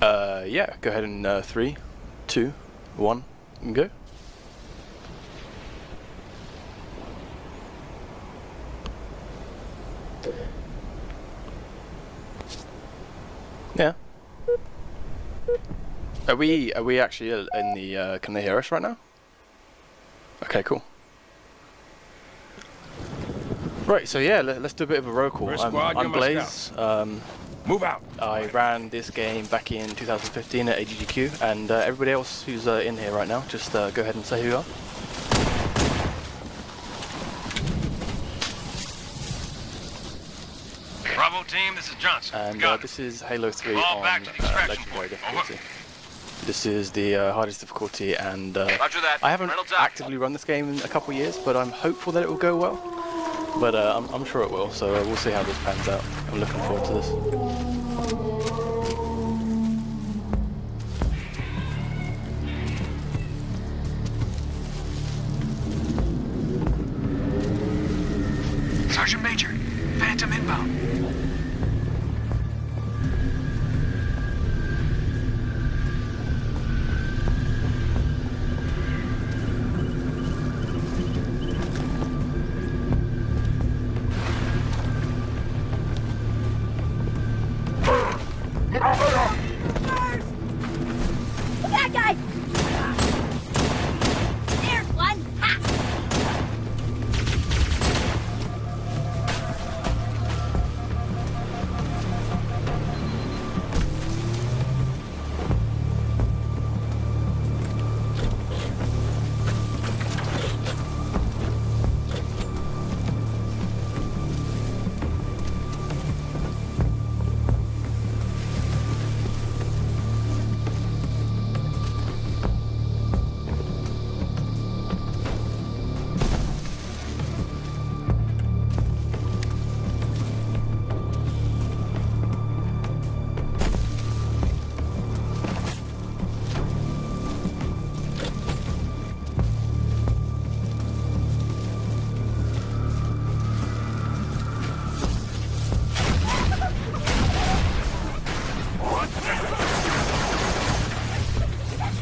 Yeah, go ahead and 3, 2, 1, and go. Yeah. Are we actually in the, can they hear us right now? Okay, cool. Right, so yeah, let's do a bit of a roll call. I'm Blaze. Move out. I ran this game back in 2015 at AGGQ, and everybody else who's in here right now, just go ahead and say who you are. Bravo team, this is Johnson. And this is Halo 3 on Legendary difficulty. This is the hardest difficulty, and I haven't actively run this game in a couple of years, but I'm hopeful that it will go well. But I'm sure it will, so we'll see how this pans out. I'm looking forward to this. Sergeant Major, Phantom inbound. That guy! There's one! Ha!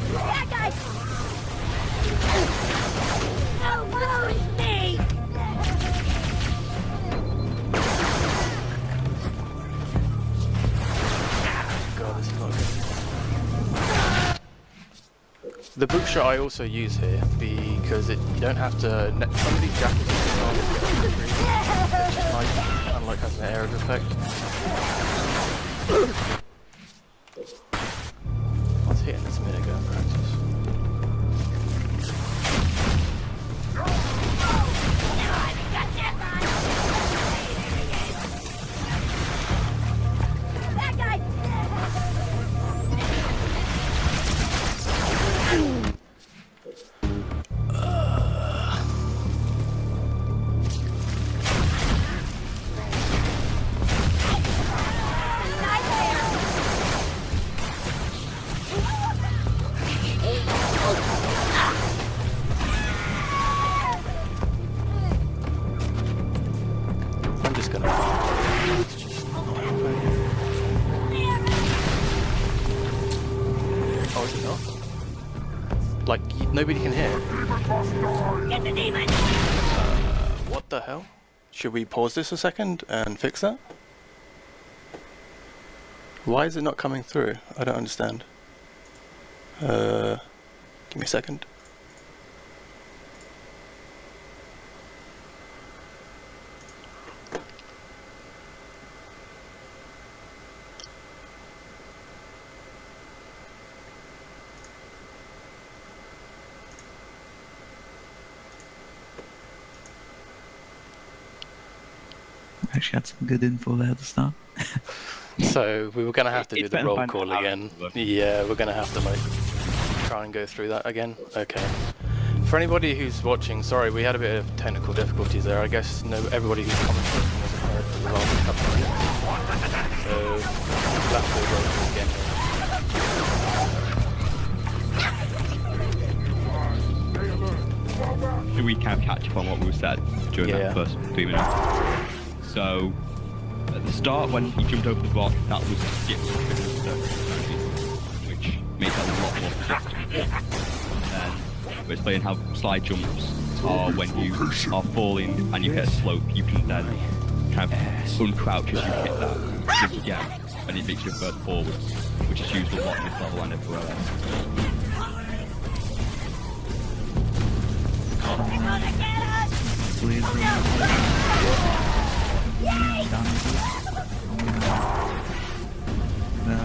That guy! Oh, no, it's me! God, this is not good. The boot shot I also use here because you don't have to. Some of these jackets are nice, unlike has an air effect. I was hitting this a minute ago in practice. That guy! I'm just gonna. It's just not happening. Oh, is it not? Like, nobody can hear. Get the demon! What the hell? Should we pause this a second and fix that? Why is it not coming through? I don't understand. Give me a second. Actually had some good info there at the start. So we were going to have to do the roll call again. Yeah, we're going to have to like try and go through that again. Okay. For anybody who's watching, sorry, we had a bit of technical difficulties there. I guess everybody who's commenting wasn't heard for the last couple of minutes. So we'll have to roll call again. To recap, catch up on what we said during that first 3 minutes. So, at the start, when you jumped over the rock, that was skip. makes it a lot more suggestible. We're explaining how slide jumps are when you are falling and you hit a slope, you can then kind of uncrouch as you hit that jump again, and it makes you further forwards, which is used a lot in this level and everywhere else.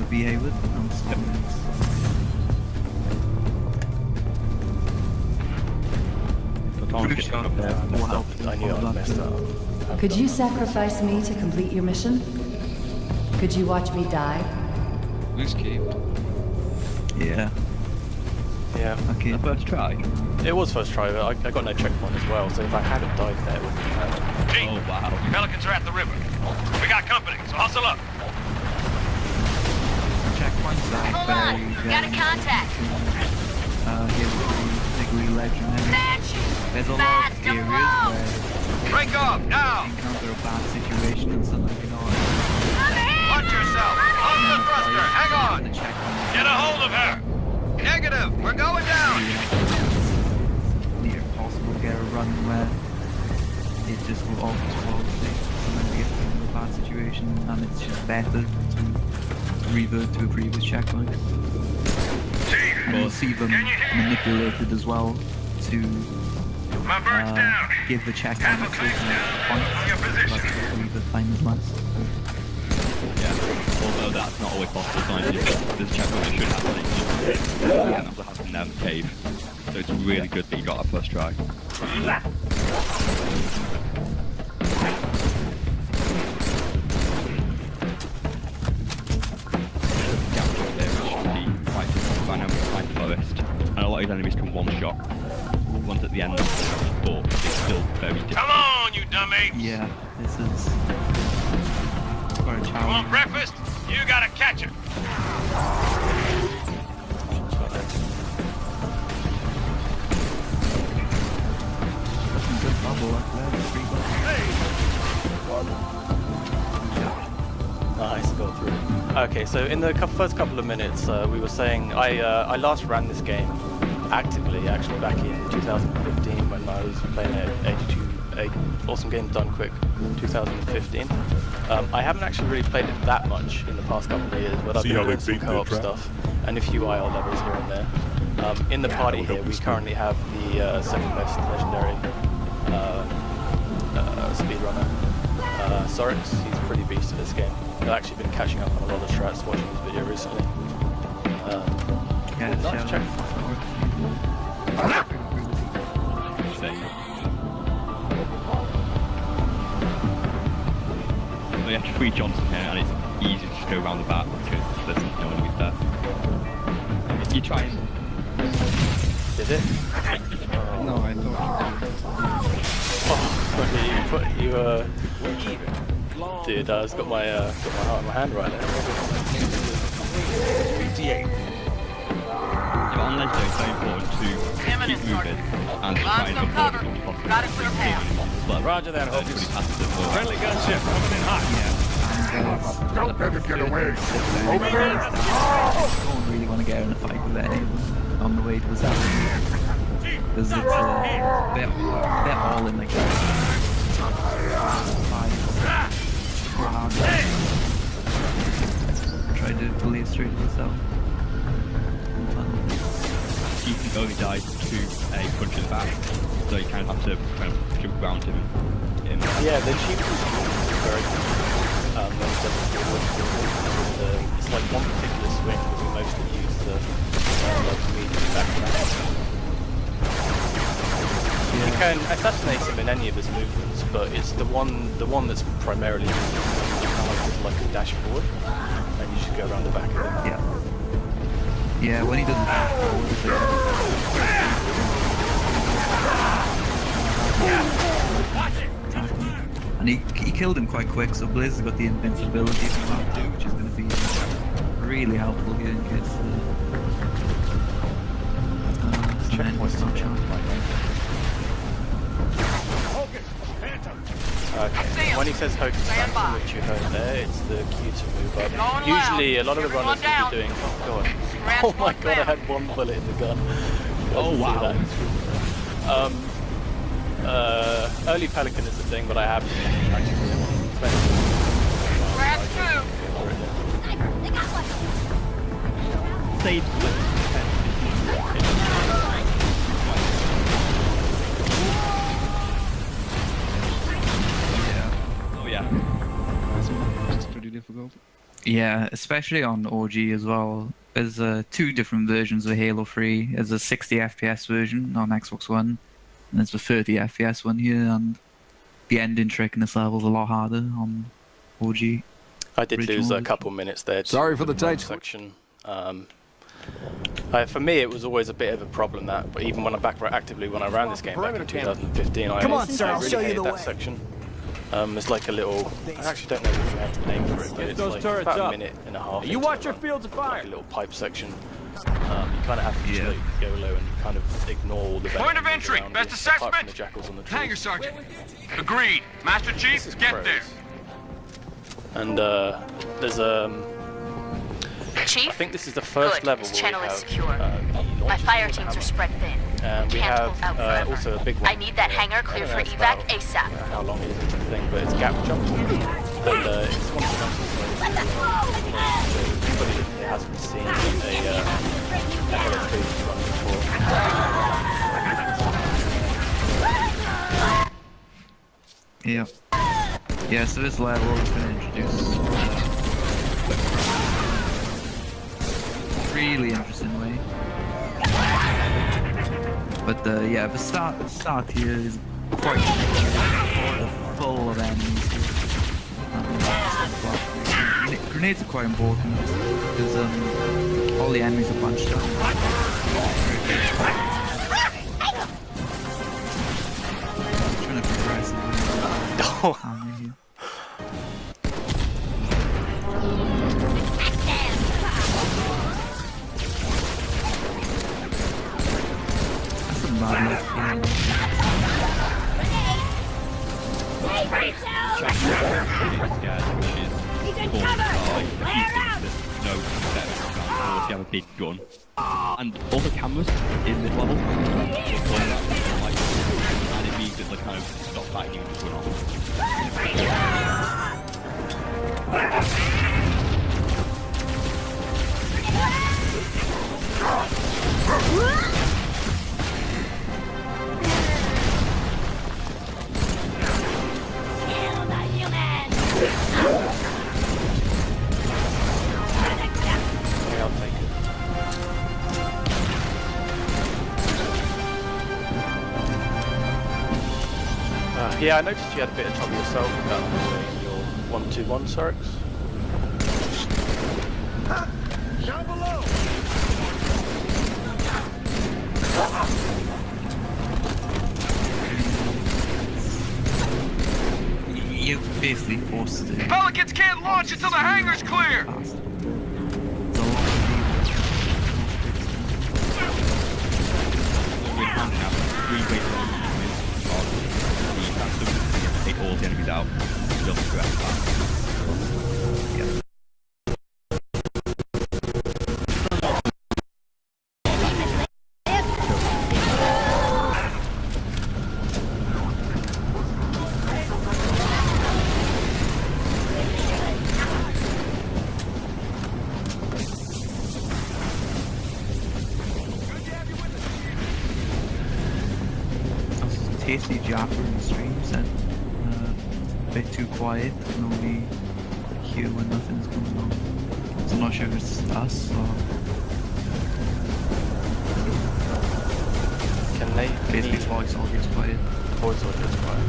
VA with I knew I messed up. Could you sacrifice me to complete your mission? Could you watch me die? Loose keep. Yeah. Yeah. Okay. The first try? It was first try, but I got no checkpoint as well, so if I hadn't died there, it would have been bad. Chief, Oh wow. Pelicans are at the river. We got company, so hustle up. Checkpoints are Hold on, got a contact. Degree legendary. There's a lot of areas where Break off, now! you encounter a bad situation and something, you know, Watch yourself! On the thruster, hang on! the checkpoint. Get a hold of her! Negative, we're going down! Near impossible to get a run where it just will always fall asleep. Sometimes you get into a bad situation and it's just better to revert to a previous checkpoint. And you'll see them manipulated as well to My bird's down! give the checkpoint a certain point, but the time is less. Yeah. Although that's not always possible, sometimes there's a checkpoint that should happen, and that will happen in the cave. So it's really good that you got that first try. And a lot of his enemies can one-shot. Ones at the end, but it's still very difficult. Come on, you dummy! Yeah, this is quite a You want challenge. breakfast? You gotta catch it! Some good bubble up there, 3 buttons. Nice, got through. Okay, so in the first couple of minutes, we were saying I last ran this game actively, actually, back in 2015 when I was playing at 82 Awesome Games Done Quick 2015. I haven't actually really played it that much in the past couple of years, but I've been doing some co-op stuff and a few IL levels here and there. In the party here, we currently have the second best legendary speedrunner, Sorix. He's a pretty beast at this game. I've actually been catching up on a lot of strats watching his video recently. Yeah, Nice check. We have to free Johnson here, and it's easy to just go around the back because there's no enemies there. You try and... Did it? No, I thought Dude, I've got my heart in my hand right now. On legendary, it's very important to keep moving and to try and avoid as much as possible. Roger that, Hopkins. Pretty passive. Friendly gunship coming in hot. Don't let it get away. I don't really want to get in a fight with anyone on the way to the south. Because it's they're all in the game. Try to blaze straight to the south. You can only die to a punch in the back, so you kind of have to kind of jump around him. Yeah, the cheap is very good. It's like one particular swing that we mostly use the medium back. You can assassinate him in any of his movements, but it's the one that's primarily used like a dash forward, and you should go around the back of him. Yeah. Yeah, when he doesn't dash forward, and he killed him quite quick, so Blaze has got the invincibility from that too, which is going to be really helpful here in case checkpoint's not charged. I see When he says hocus pocus, which you heard there, it's the cue to move up. Usually, a lot of the runners will be doing. Oh god! Oh my god! I had one bullet in the gun. Oh wow! Early Pelican is the thing, but I have. Save. Oh yeah. It's pretty difficult. Yeah, especially on OG as well. There's 2 different versions of Halo 3. There's a 60 FPS version on Xbox One, and there's a 30 FPS one here, and the ending trick in this level is a lot harder on OG. I did lose a couple minutes there. Sorry for the tight section. For me, it was always a bit of a problem that, but even when I'm back actively when I ran this game back in 2015, I really hated that section. It's like a little. I actually don't know if we have a name for it, but it's like about a minute and a half. You watch your fields of fire. Like a little pipe section. You kind of have to just like go low and kind of ignore all the. Point of entry. Best assessment. The jackals on the trees. Hangar Sergeant. Agreed. Master Chief, get pros. there. And there's Chief? I think this is the first level This where channel we is have secure. the My fire launch teams are hammer. spread thin. And we Can't have hold out forever. also a big one. I need that hangar clear for I don't know evac about, ASAP. how long it is the thing, but it's gap jump. And it's one of the anybody that hasn't seen a LSP run before. Yeah. Yeah, so this level is going to introduce really interesting way. But yeah, the start here is quite full of enemies. Grenades are quite important because all the enemies are bunched up. Trying to progress. That's a bad luck. If you have a big gun. And all the cameras in this level, and it means that they kind of stop fighting you and just run off. Yeah, I noticed you had a bit of trouble yourself with that in your 1-2-1 Sorix. Down below. You basically forced it. Pelicans can't launch until the hangar's clear. Take all the enemies out, just grab that. Tasty Jaffa in the stream said a bit too quiet, can only hear when nothing's going on. So I'm not sure if it's us or Can they basically voice audio is quiet. voice audio is quiet?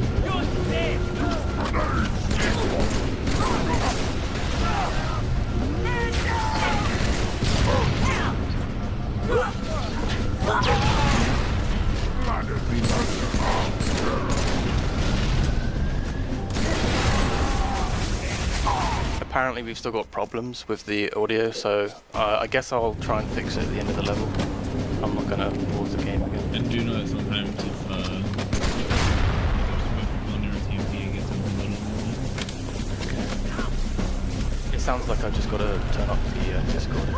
Apparently we've still got problems with the audio, so I guess I'll try and fix it at the end of the level. I'm not going to pause the game again. And do know sometimes if on your TMP it gets overloaded. sounds like I've just got to turn up the Discord.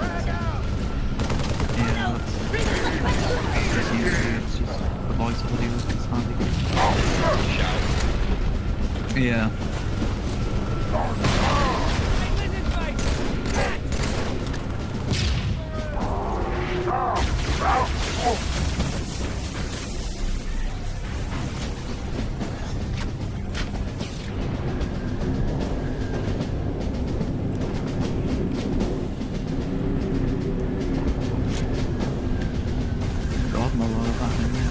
Yeah, that's usually it's just the voice of audio is handy. Yeah. Gotten a lot of that in there.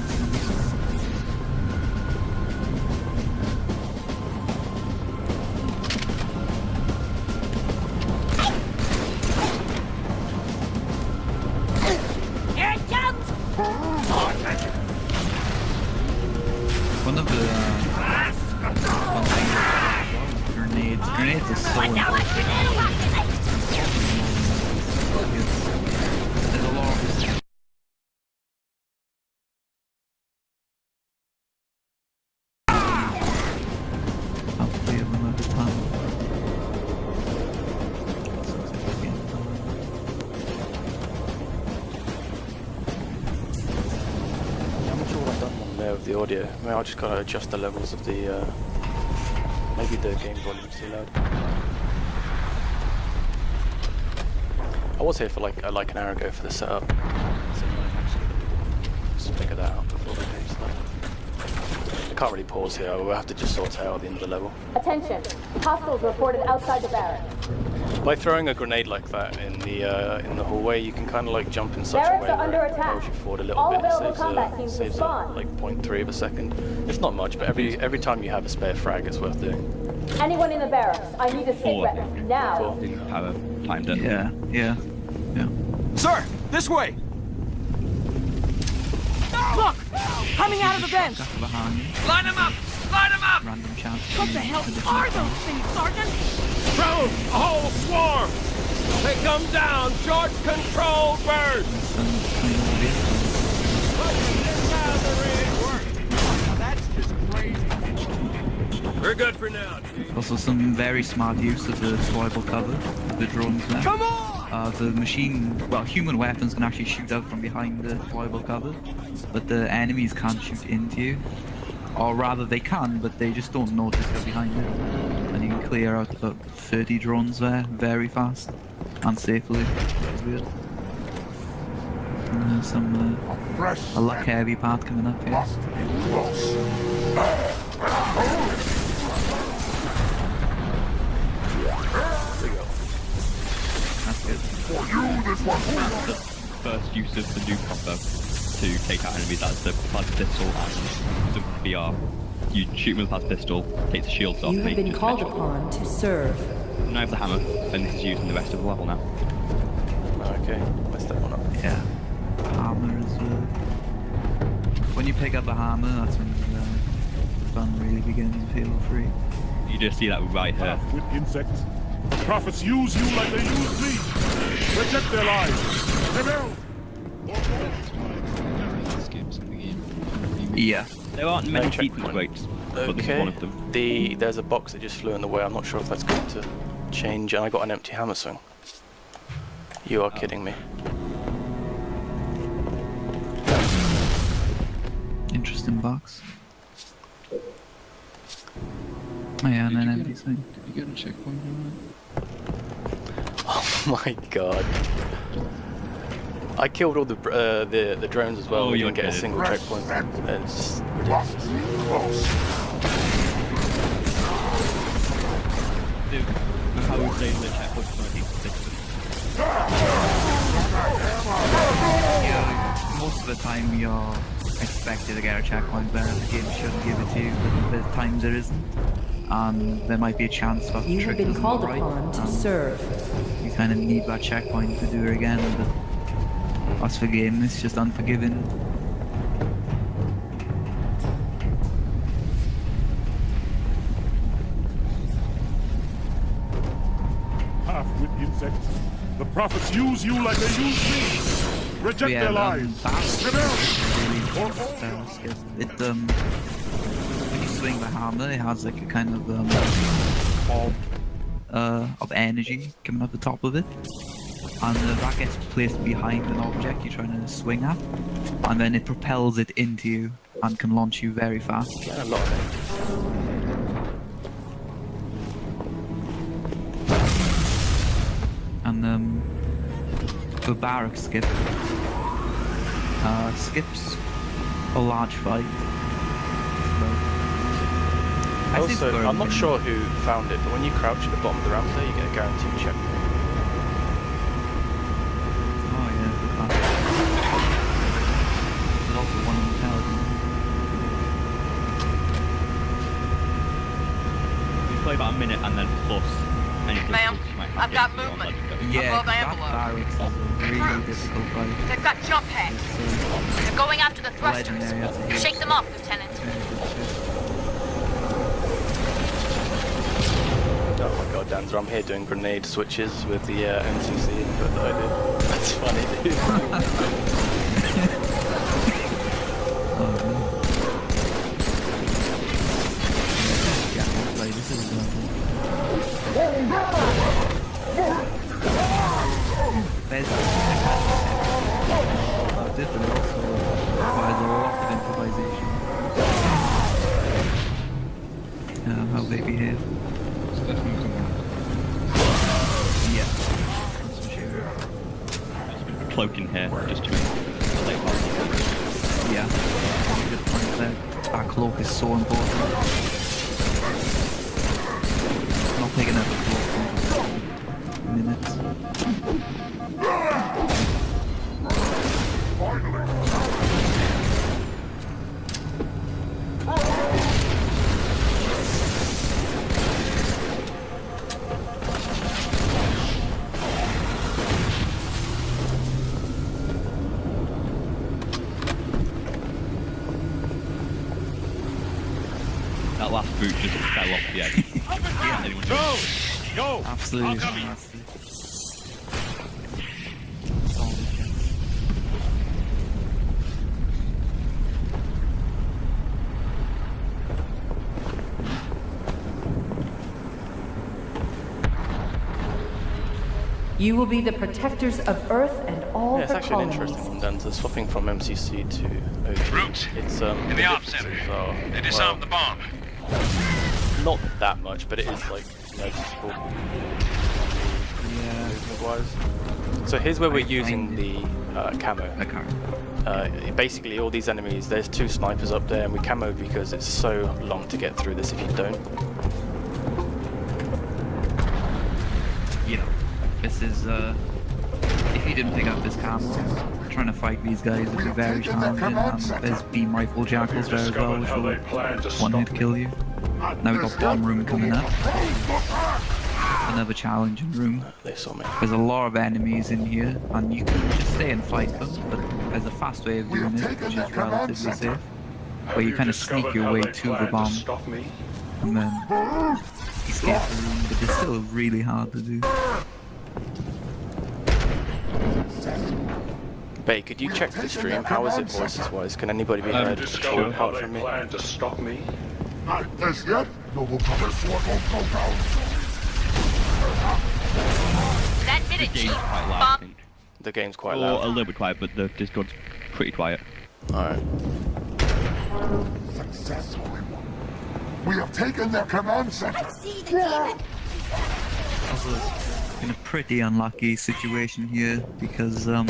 One of the fun things about grenades. Grenades are so important. There's a lot of I'll play them over time. I'm not sure what I've done on there with the audio. I mean, I just gotta adjust the levels of the, maybe the game volume's too loud. I was here for like an hour ago for the setup. So I actually just figure that out before the game starts. I can't really pause here, we'll have to just sort out at the end of the level. Attention! Hostiles reported outside the barracks. By throwing a grenade like that in the hallway, you can kind of like jump in such Barracks a way are under where it attack. propels you forward a little All bit. available combat teams Saves respond. like 0.3 of a second. It's not much, but every time you have a spare frag, it's worth doing. Anyone in the barracks, I need a sit rep now. Didn't have a timed it. Yeah. Sir, this way! Look! Coming out of the vents! Stuff behind you. Line them up! Line them up! Random chance. What the hell are those things, Sergeant? Drone! A whole swarm! They come down! Charge control burn! Some kind of That's just crazy. We're good for now, Chief. Also some very smart use of the deployable cover, the drones there. Come on! The machine, well, human weapons can actually shoot out from behind the deployable cover, but the enemies can't shoot into you. Or rather, they can, but they just don't notice they're behind it. And you can clear out about 30 drones there very fast and safely. It's weird. And there's some a luck heavy part coming up here. That's good. That's the first use of the new combo to take out enemies. That's the plasma pistol and the VR. You shoot with the plasma pistol, takes the shields off. You have and been just called headshot. upon to serve. Now I have the hammer, and this is used in the rest of the level now. Okay, messed that one up. Yeah. Hammer is when you pick up the hammer, that's when the fun really begins with Halo 3. You just see that right here. With insects. Prophets use you like they use me. Reject their lives. Rebel! Yeah. There aren't many checkpoint. sequence breaks, but this is one of them. There's a box that just flew in the way. I'm not sure if that's going to change. And I got an empty hammer swing. You are kidding me. Interesting box. Oh yeah, and then empty swing. Did you get a checkpoint on Oh my god. I killed all the drones as well. Oh, We you didn't get a did. single checkpoint. It's just ridiculous. Dude, how we say the checkpoint is going to Most of the time you're expected to get a checkpoint there. The game shouldn't give it to you, but there's times there isn't. And there might be a chance that You the have trick been doesn't called go right, upon to and serve. you kind of need that checkpoint to do it again, but that's the game, it's just unforgiving. Half-wit insects. The prophets use you like they use me. Reject Yeah, their lives. that's Rebel! it when you swing the hammer, it has like a kind of bob of energy coming up the top of it, and that gets placed behind an object you're trying to swing at, and then it propels it into you and can launch you very fast. Yeah, a lot of it. And the barrack skip skips a large fight. Also, I'm not sure who found it, but when you crouch at the bottom of the ramp there, you get a guaranteed checkpoint. Oh yeah, the classic. There's also one in the tower. You play about a minute and then plus any Ma'am, difficulties you might have. I've got getting movement. on Legendary. Yeah, Above that envelope. barracks is a really difficult fight. They've got jump pads. They're going after the thrusters. Legendary, that's a hit. Shake them off, Lieutenant. Oh my god, Danzer, I'm here doing grenade switches with the MCC input that I did. That's funny, dude. Yeah, like, this is there's about it, but it also requires a lot of improvisation. How they behave. Yeah, that's for sure. There's a bit of a cloak in here, just to make late boss. Yeah, good point there. Our cloak is so important. Not taking out the cloak for minutes. That last boot just fell off the edge. Yeah. Anyone do it? Go! Absolutely. You will be the protectors of Earth and all Yeah, it's her actually an colonies. interesting one, Danzer, swapping from MCC to OG. Root. It's, In the op center. They disarmed the bomb. Not that much, but it is, like, noticeable. Yeah. Movement-wise. So here's where we're using the camo. I can't. Basically, all these enemies, there's 2 snipers up there, and we camo because it's so long to get through this if you don't. Yeah. This is, if you didn't pick up this camo, trying to fight these guys would be very challenging, and there's beam rifle jackals there as well, which will one-hit kill you. Now we've got bomb room coming up. Another challenging room. They saw me. There's a lot of enemies in here, and you can just stay and fight them, but there's a fast way of doing it, which is relatively safe, where you kind of sneak your way to the bomb, and then escape the room, but it's still really hard to do. Bay, could you check the stream? How is it voices-wise? Can anybody be heard apart from me? To stop me. That did The it, game's Chief. quite loud, I Bomb. think. The game's quite Or a loud. little bit quiet, but the Discord's pretty quiet. Alright. Success, Holy One. We have taken their command center. Also, in a pretty unlucky situation here, because he doesn't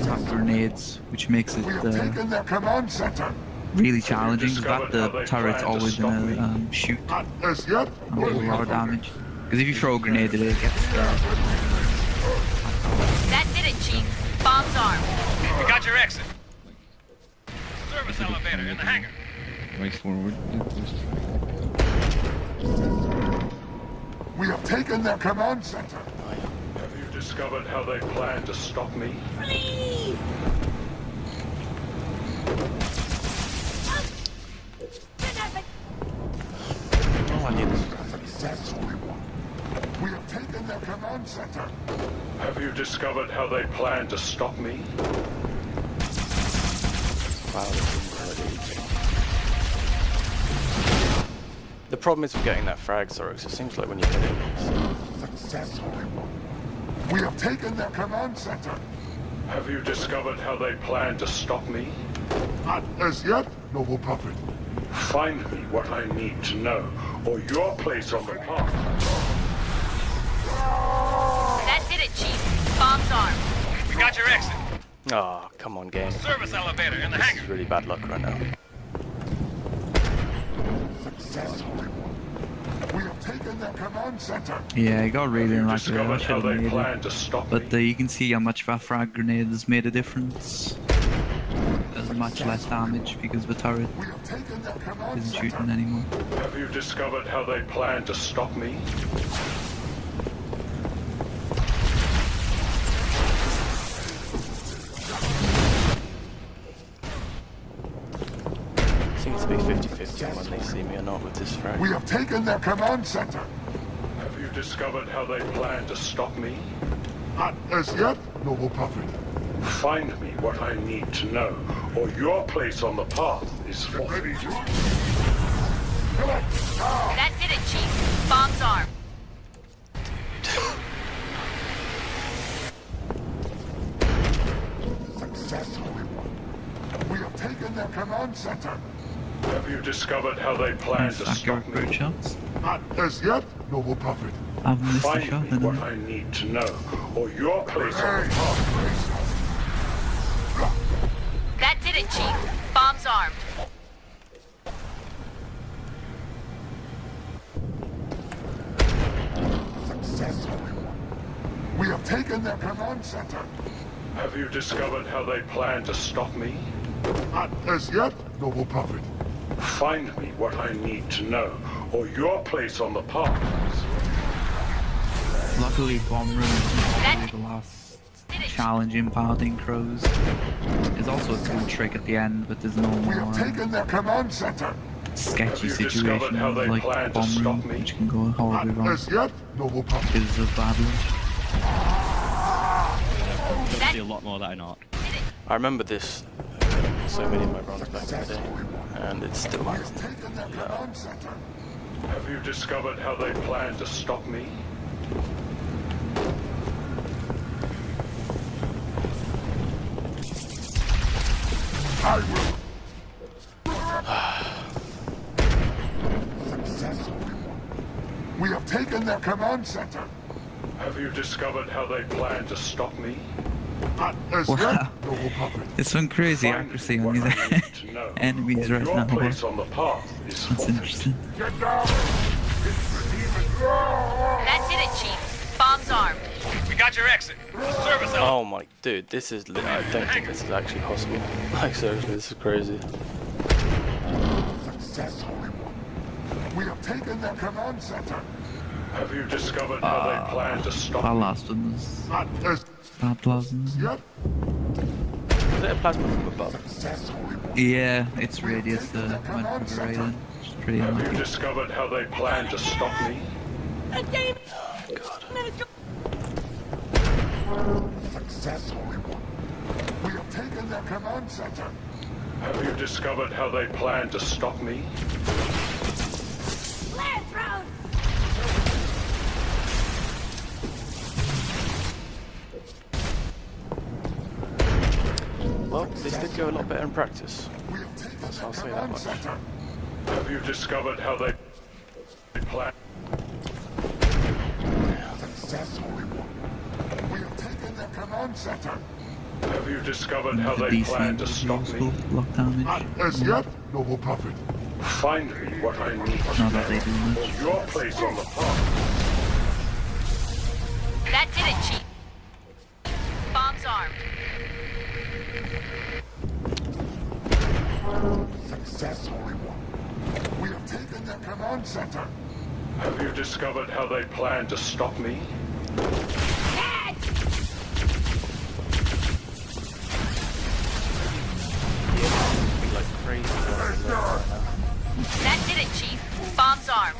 have grenades, which makes it We have taken their command center. really challenging, because the turret's always gonna shoot Not as yet. and do a lot of damage. Because if you throw a grenade at it, it gets That did it, Chief. Bomb's armed. You got your exit. Service elevator in the hangar. Race forward. We have taken their command center. Have you discovered how they plan to stop me? Oh, I knew this. Success, Holy One. We have taken their command center. Have you discovered how they plan to stop me? Wow, this is really easy. The problem is with getting that frag, Sorix. It seems like when you hit it, Successful. We have taken their command center. Have you discovered how they plan to stop me? Not as yet, noble prophet. Find me what I need to know, or your place on the path. That did it, Chief. Bomb's armed. We got your exit. oh, come on, game. Service elevator in the This hangar. is really bad luck right now. Successful. We have taken their command center. Yeah, I got really You unlucky there. I discovered should how have they made plan it. to stop But me? you can see how much that frag grenade has made a difference. Does much less damage because the turret We have taken their command isn't center. shooting anymore. Have you discovered how they plan to stop me? Seems to be 50-50 when they see me or not with this frag. We have taken their command center. Have you discovered how they plan to stop me? Not as yet, noble prophet. Find me what I need to know, or your place on the path is forfeit. Ready to... That did it, Chief. Bomb's armed. Successful. We have taken their command center. Have you discovered how they plan Nice to accurate stop boot me? shots. Not as yet, noble prophet. I've missed a Find shot me in what them. I need to know, or your place on the path. That did it, Chief. Bomb's armed. Successful. We have taken their command center. Have you discovered how they plan to stop me? Not as yet, noble prophet. Find me what I need to know, or your place on the path. Luckily, bomb room is probably the last challenging part in Crows. There's also a cool trick at the end, but there's no We have more taken their command center. sketchy Have you discovered situations how they like plan to bomb stop room, me? which can go horribly Not wrong as yet, noble prophet. because of bad luck. You'll see a lot more that are not. I remember this so many of my runs back in the day, and it still hasn't. Taken their command center. Have you discovered how they plan to stop me? I will. Successful. We have taken their command center. Have you discovered how they plan to stop me? Not as Wow. yet, noble prophet. It's some crazy Find accuracy me on what these I need to know, enemies or right your now. place on the path is That's forfeit. interesting. Get down! It's the demon. That did it, Chief. Bomb's armed. We got your exit. Service elevator. Oh my, dude, this is. I don't think this is actually possible. Like seriously, this is crazy. Successful. We have taken their command center. Have you discovered how they plan to stop That me? last one was Not as bad plasma. yet. Is it a plasma from above? Successful. Yeah, its radius went for the right in, which is pretty Have you unlucky. discovered how they plan to stop me? God. Successful. We have taken their command center. Have you discovered how they plan to stop me? Well, this did go a lot better in practice. We have taken I'll their say that command much. center. Have you discovered how they plan? Successful. We have taken their command center. Have you discovered how The they DC plan to was stop useful, me? block damage. Not as yet, noble prophet. Find me what I need to Not that they do know, much. or your place on the path. That did it, Chief. Bomb's armed. Successful. We have taken their command center. Have you discovered how they plan to stop me? Like crazy. Right now. That did it, Chief. Bomb's armed.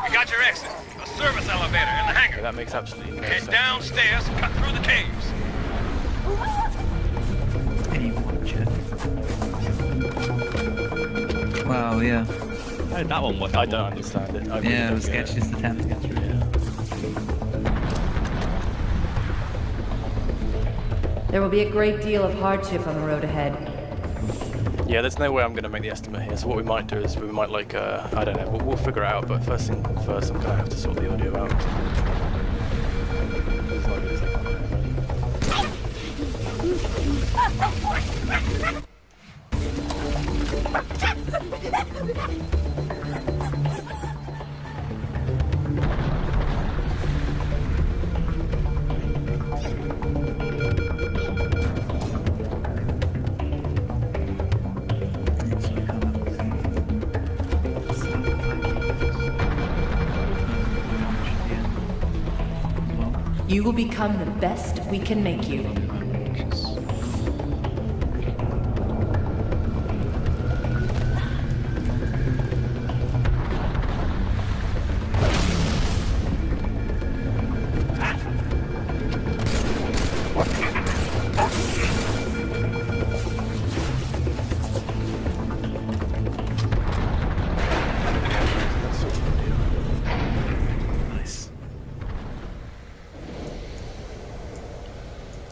We got your exit. A service elevator in the Okay, hangar. that makes absolutely no Head sense. downstairs, cut through the caves. Any watch it. Wow, yeah. How did that one work? I don't understand it. I really Yeah, it don't was get sketchiest attempt to get through. There will be a great deal of hardship on the road ahead. Yeah, there's no way I'm going to make the estimate here. So what we might do is we might like, I don't know, we'll figure it out. But first thing first, I'm going to have to sort the audio out. It's not really thinking about You will become the best we can make you.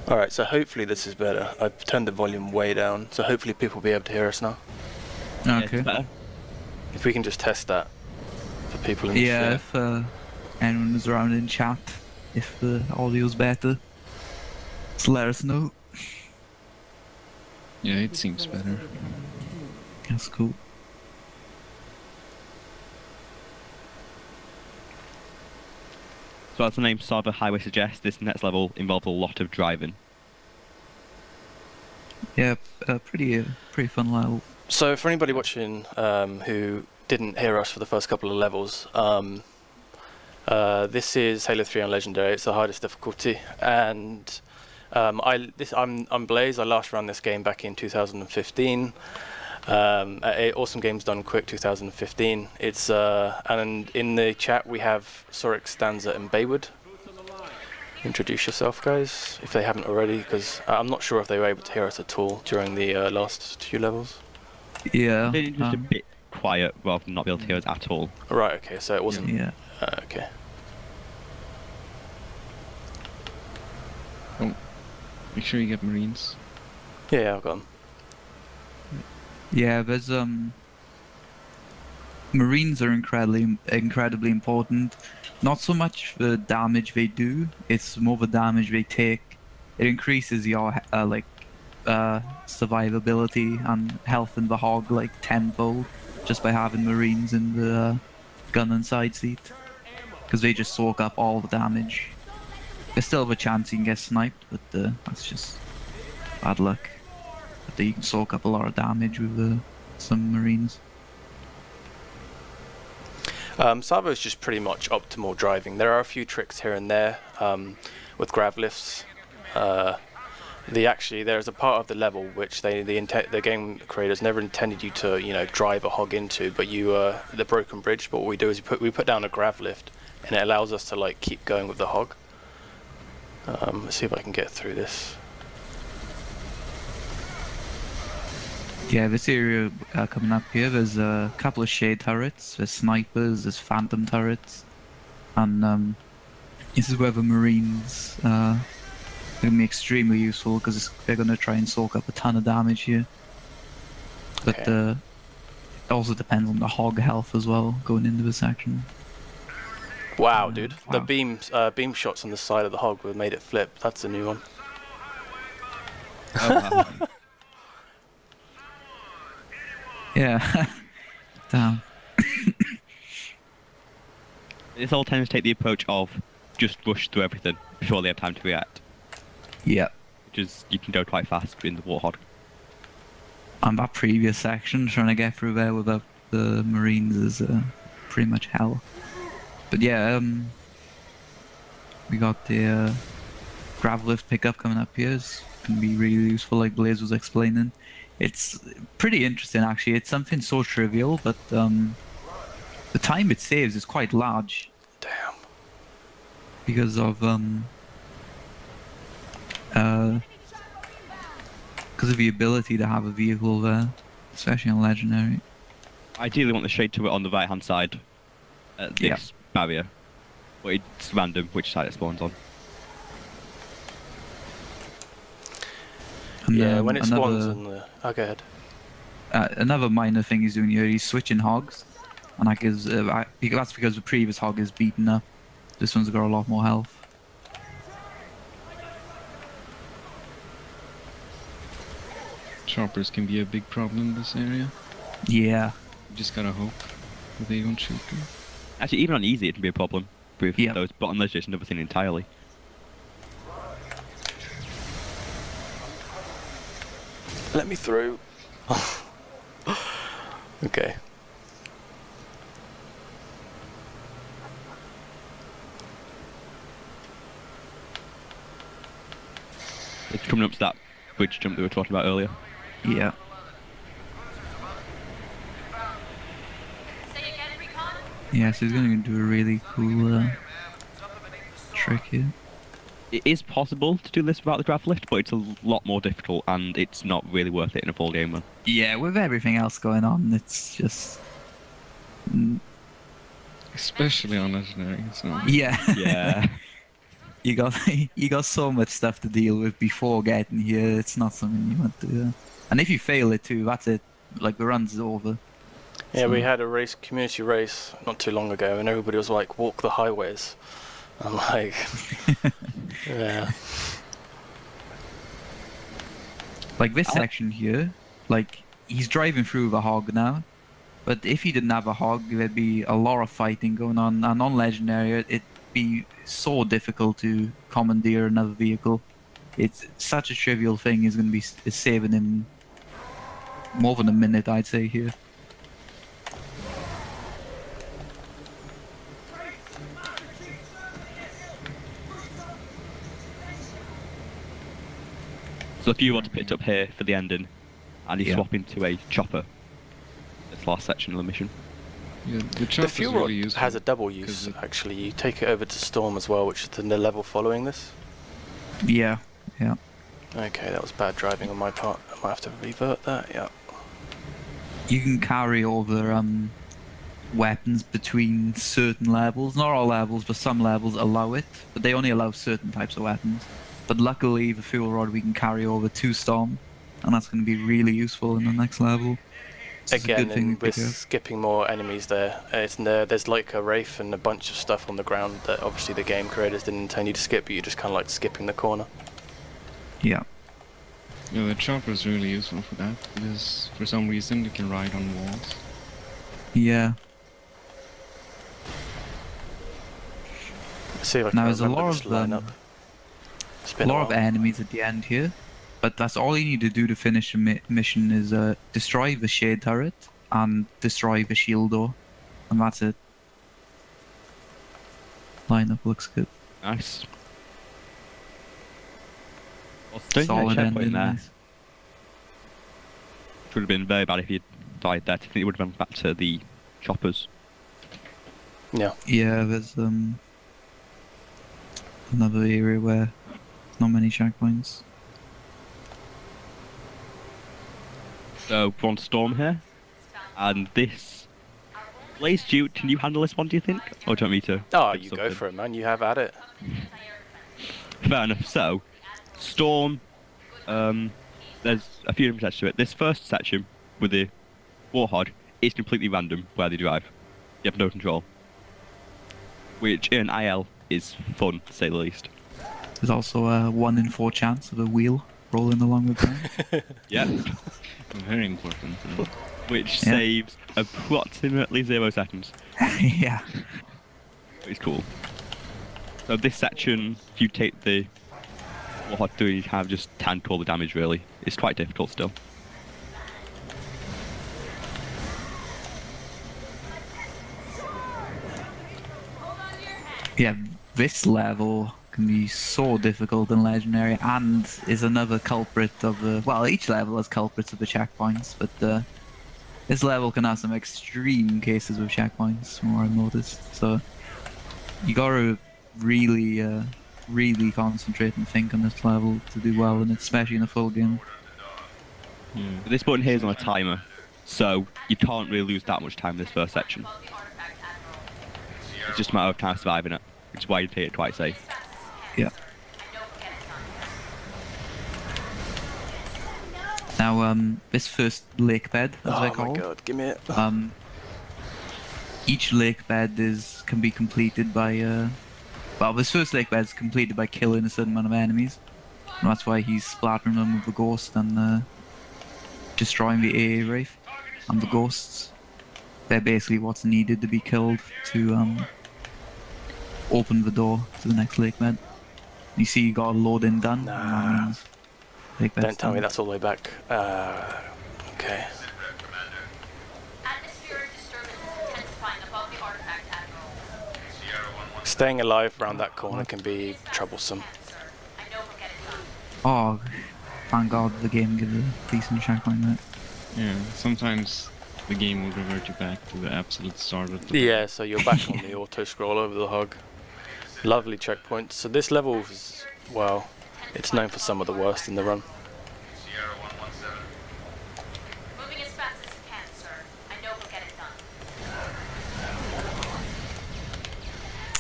Alright, so hopefully this is better. I've turned the volume way down, so hopefully people will be able to hear us now. Okay. If we can just test that for people in the Yeah, chat. if anyone is around in chat, if the audio's better, just let us know. Yeah, it seems better. That's cool. So as the name Sava Highway suggests, this next level involves a lot of driving. Yeah, pretty fun level. So for anybody watching who didn't hear us for the first couple of levels, this is Halo 3 on Legendary. It's the hardest difficulty, and I'm Blaze. I last ran this game back in 2015. At Awesome Games Done Quick 2015. It's and in the chat we have Sorix, Stanza, and Baywood. Introduce yourself, guys, if they haven't already, because I'm not sure if they were able to hear us at all during the last 2 levels. Yeah. They're just a bit quiet rather than not be able to hear us at all. Right. Okay. So it wasn't. Yeah. Okay. Oh, make sure you get Marines. Yeah, I've got them. Yeah, there's Marines are incredibly important. Not so much the damage they do; it's more the damage they take. It increases your survivability and health in the hog like tenfold just by having Marines in the gun and side seat, because they just soak up all the damage. There's still have a chance you can get sniped, but that's just bad luck. But you can soak up a lot of damage with some Marines. Savo is just pretty much optimal driving. There are a few tricks here and there with grav lifts. There's a part of the level which the game creators never intended you to drive a hog into, but the broken bridge. But what we do is we put down a grav lift, and it allows us to keep going with the hog. Let's see if I can get through this. Yeah, this area coming up here, there's a couple of shade turrets, there's snipers, there's phantom turrets, and this is where the Marines are going to be extremely useful, because they're going to try and soak up a ton of damage here. But Okay. it also depends on the hog health as well, going into this section. Wow, dude, the Wow. beam shots on the side of the hog made it flip. That's a new one. Oh, wow. Yeah, damn. This all tends to take the approach of just rush through everything before they have time to react. Yeah. Which is, you can go quite fast in the Warthog. And that previous section, trying to get through there without the Marines is pretty much hell. But yeah, we got the grav lift pickup coming up here. It's going to be really useful, like Blaze was explaining. It's pretty interesting, actually. It's something so trivial, but the time it saves is quite large. Damn. Because of the ability to have a vehicle there, especially on Legendary. ideally want the shade turret on the right hand side at this barrier, but it's random which side it spawns on. And yeah, when it spawns in the... Oh, go ahead. Another minor thing he's doing here, he's switching hogs, and that gives, that's because the previous hog is beaten up. This one's got a lot more health. Choppers can be a big problem in this area. Yeah. You just gotta hope that they don't shoot them. Actually, even on easy it can be a problem with those, but on legend it's another thing entirely. Let me through. Okay. It's coming up to that bridge jump that we were talking about earlier. Yeah. Yeah, so he's going to do a really cool trick here. It is possible to do this without the grab lift, but it's a lot more difficult and it's not really worth it in a full game run. Yeah, with everything else going on, it's just... Especially on legendary, so... Yeah. Yeah. you got so much stuff to deal with before getting here, it's not something you want to do. And if you fail it too, that's it. Like, the run's over. Yeah, so... we had a community race not too long ago, and everybody was like, walk the highways. I'm like... yeah. Like this section here, like he's driving through the hog now, but if he didn't have a hog, there'd be a lot of fighting going on, and on legendary, it'd be so difficult to commandeer another vehicle. It's such a trivial thing. Is going to be saving him more than a minute, I'd say here. So if you want to pick it up here for the ending, and you swap into a chopper, this last section of the mission. Yeah, the fuel rod has a double use, actually. You take it over to Storm as well, which is the level following this. Yeah, yeah. Okay, that was bad driving on my part. I might have to revert that, yeah. You can carry over weapons between certain levels. Not all levels, but some levels allow it. But they only allow certain types of weapons. But luckily, the fuel rod we can carry over to Storm, and that's going to be really useful in the next level. Again, and we're skipping more enemies there. There's like a Wraith and a bunch of stuff on the ground that obviously the game creators didn't intend you to skip, but you're just kind of like skipping the corner. Yeah. Yeah, the chopper is really useful for that, because for some reason you can ride on walls. Yeah. See if I can now there's a lot of enemies at the end here, but that's all you need to do to finish the mission is destroy the shade turret and destroy the shield door, and that's it. Lineup looks good. Nice. Solid ending. Nice. It would have been very bad if you died there. I think it would have been back to the choppers. Yeah. Yeah, there's another area where not many checkpoints. So we're on Storm here, and this TheBlazeJp, can you handle this one? Do you think, or do you want me to? Oh, you go for it, man. You have at it. Fair enough. So, Storm. There's a few different sections to it. This first section with the Warhog is completely random where they drive. You have no control, which in IL is fun to say the least. There's also a 1 in 4 chance of a wheel rolling along with them. Yeah. Very important. Which saves approximately 0 seconds. Yeah. It's cool. So this section, if you take the Warhog through, you have just tank all the damage really. It's quite difficult still. Yeah, this level can be so difficult in Legendary, and is another culprit of the... Well, each level has culprits of the checkpoints, but this level can have some extreme cases with checkpoints, from what I've noticed. So you gotta really, really concentrate and think on this level to do well in it, especially in a full game. This button here is on a timer, So you can't really lose that much time in this first section. It's just a matter of kind of surviving it, which is why you take it quite safe. Yeah. Now, this first lake bed, as they're called. Oh my god, give me it. Each lake bed can be completed by, well, this first lake bed is completed by killing a certain amount of enemies. And that's why he's splattering them with the ghost and destroying the AA Wraith and the ghosts. They're basically what's needed to be killed to open the door to the next lake bed. You see you got a load-in done, and that means lake bed's Don't tell me done. that's all the way back. Okay. Staying alive around that corner can be troublesome. Oh, thank God the game gives a decent checkpoint there. Yeah, sometimes the game will revert you back to the absolute start of the Yeah, so you're back on the auto scroll over the hog. Lovely checkpoints. So this level is, well, it's known for some of the worst in the run. Moving as fast as you can, sir. I know we'll get it done.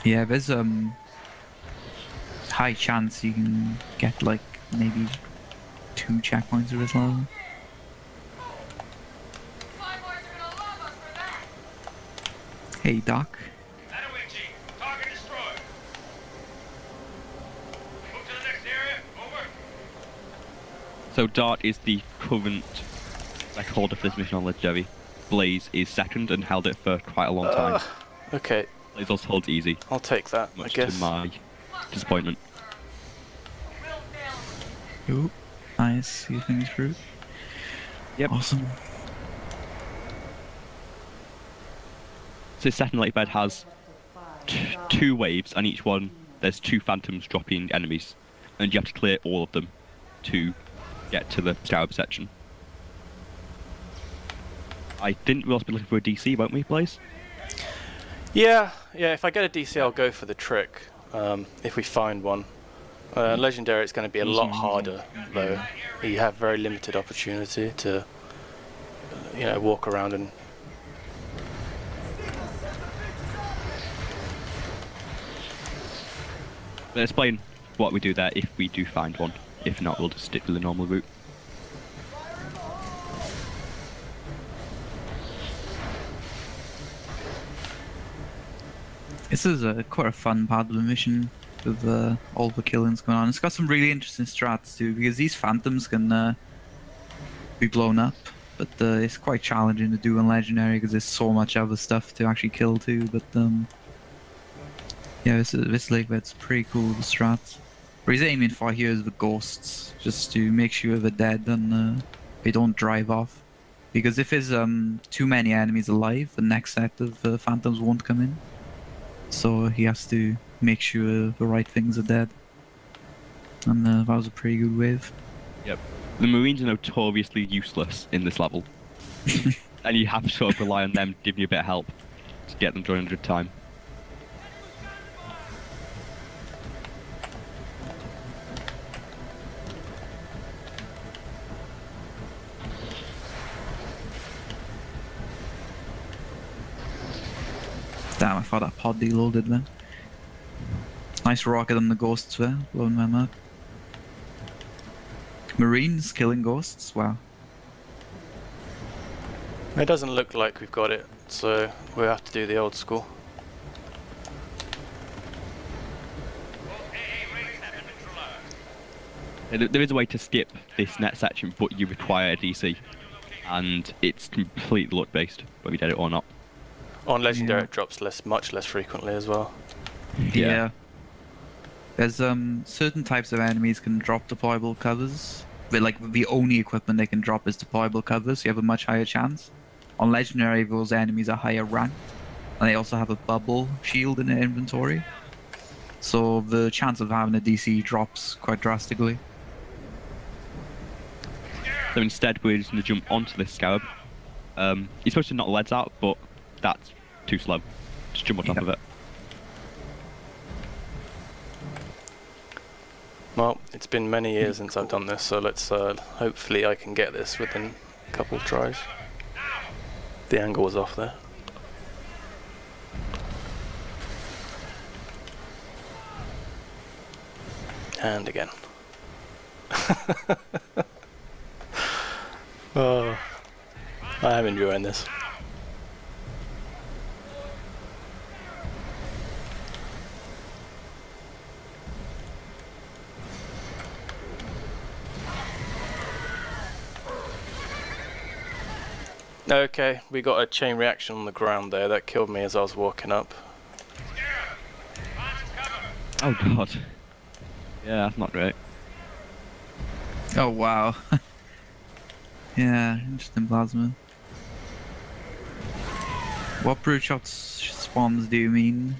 Yeah, there's high chance you can get like maybe 2 checkpoints of this level. Hey Doc. Target destroyed. Move to the next area. Over. So Dart is the current record for this mission on TheBlazeJp. Blaze is second and held it for quite a long time. Okay, Blaze also holds easy, I'll take that, I much guess. to my disappointment. Ooh, nice. See things through. Yep. Awesome. So second lake bed has 2 waves, and each one there's 2 phantoms dropping enemies, and you have to clear all of them to get to the scarab section. I think we'll also be looking for a DC, won't we, Blaze? Yeah, if I get a DC I'll go for the trick, if we find one. Legendary it's going to be a lot harder though. You have very limited opportunity to walk around and... Let's explain what we do there if we do find one. If not, we'll just stick with the normal route. This is quite a fun part of the mission with all the killings going on. It's got some really interesting strats too, because these phantoms can be blown up, but it's quite challenging to do in Legendary because there's so much other stuff to actually kill too. But yeah, this lake bed's pretty cool, the strats. What he's aiming for here is the ghosts, just to make sure they're dead and they don't drive off. Because if there's too many enemies alive, the next set of phantoms won't come in. So he has to make sure the right things are dead. And that was a pretty good wave. Yep. The Marines are notoriously useless in this level. And you have to sort of rely on them giving you a bit of help to get them during a good time. Damn, I thought that pod deloaded then. Nice rocket on the ghosts there, blowing them up. Marines killing ghosts, wow. It doesn't look like we've got it, so we'll have to do the old school. There is a way to skip this net section, but you require a DC. And it's completely luck based, whether you get it or not. On Legendary it drops much less frequently as well. Yeah. There's certain types of enemies can drop deployable covers. But like the only equipment they can drop is deployable covers, so you have a much higher chance. On Legendary those enemies are higher ranked. And they also have a bubble shield in their inventory. So the chance of having a DC drops quite drastically. So instead we're just going to jump onto this scarab. You're supposed to knock the leads out, but that's too slow. Just jump on top of it. Well, it's been many years since I've done this, so let's hopefully I can get this within a couple of tries. The angle was off there. And again. Oh, I am enjoying this. Okay, we got a chain reaction on the ground there that killed me as I was walking up. Oh god. Yeah, that's not great. Oh wow. Yeah, interesting plasma. What brute shot spawns do you mean?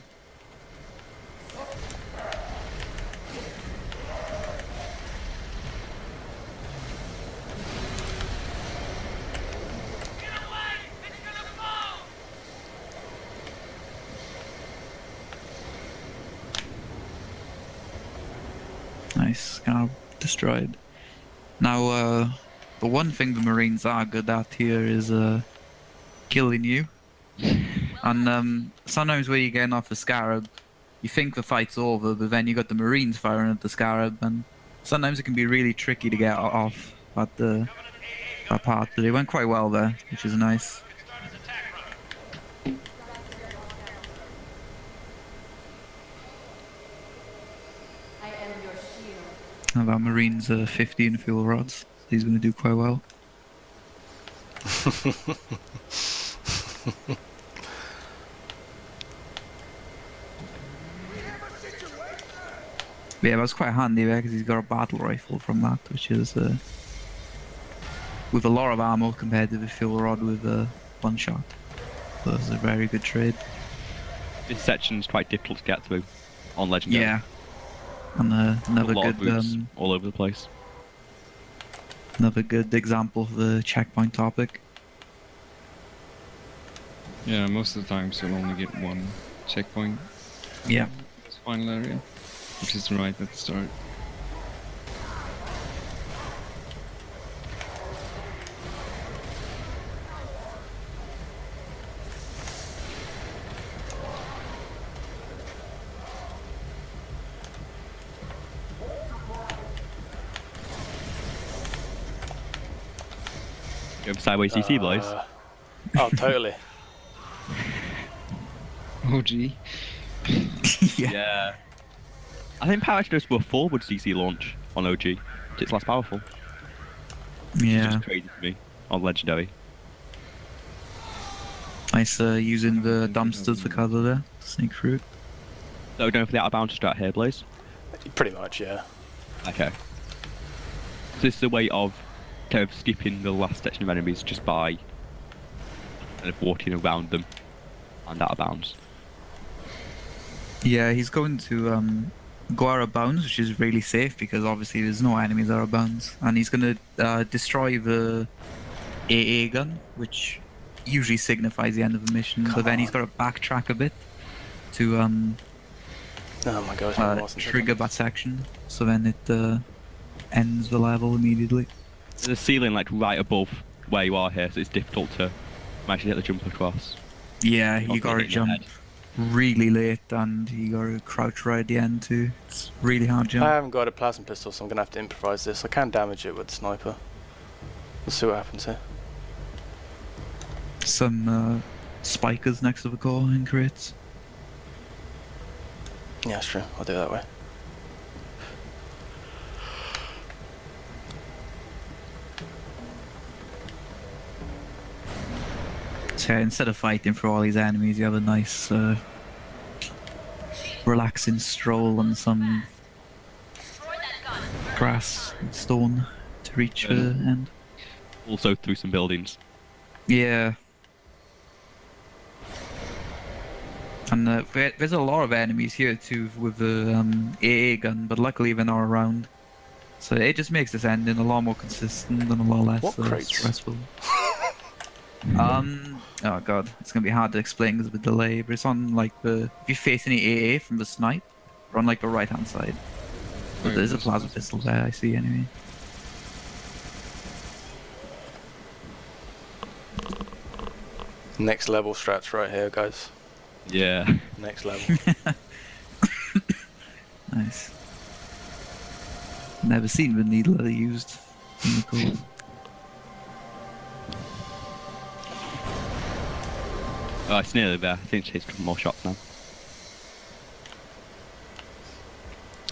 Nice, kind of destroyed. Now, the one thing the Marines are good at here is killing you. And sometimes when you're getting off the Scarab, you think the fight's over, but then you got the Marines firing at the Scarab, and sometimes it can be really tricky to get off at that part. But it went quite well there, which is nice. Now that Marine's 15 fuel rods. He's going to do quite well. But yeah, that's quite handy there because he's got a battle rifle from that, which is with a lot of ammo compared to the fuel rod with one shot. So that's a very good trade. This section's quite difficult to get through on Legendary. Yeah. And another good all over the place. Another good example of the checkpoint topic. Yeah, most of the times you'll only get one checkpoint. Yeah. This final area, which is right at the start. You have sideways CC, Blaze? Oh, totally. OG. Yeah. I think Power should do a forward CC launch on OG. It's less powerful. Yeah. It's just crazy to me on Legendary. Nice using the dumpsters for cover there. Sneak through. So we're going for the out of bounds strat here, Blaze? Pretty much, yeah. Okay. So this is a way of kind of skipping the last section of enemies just by kind of walking around them and out of bounds. Yeah, he's going to go out of bounds, which is really safe because obviously there's no enemies out of bounds. And he's going to destroy the AA gun, which usually signifies the end of the mission. But then he's got to backtrack a bit to oh my gosh, trigger that section. So then it ends the level immediately. There's a ceiling like right above where you are here, so it's difficult to actually get the jump across. Yeah, you gotta jump really late and you gotta crouch right at the end too. It's really hard jump. I haven't got a plasma pistol, so I'm gonna have to improvise this. I can damage it with the sniper. We'll see what happens here. Some spikers next to the core in crates. Yeah, that's true. I'll do it that way. So instead of fighting for all these enemies, you have a nice relaxing stroll on some grass and stone to reach the end. Also through some buildings. Yeah. And there's a lot of enemies here too with the AA gun, but luckily they're not around. So it just makes this ending a lot more consistent and a lot less stressful. Oh god, it's gonna be hard to explain because of the delay, but it's on like if you face any AA from the snipe, or on like the right hand side. But there's a plasma pistol there, I see anyway. Next level strats right here, guys. Yeah. Next level. Nice. Never seen the needler used in the code. Oh, it's nearly there. I think it's a couple more shots now.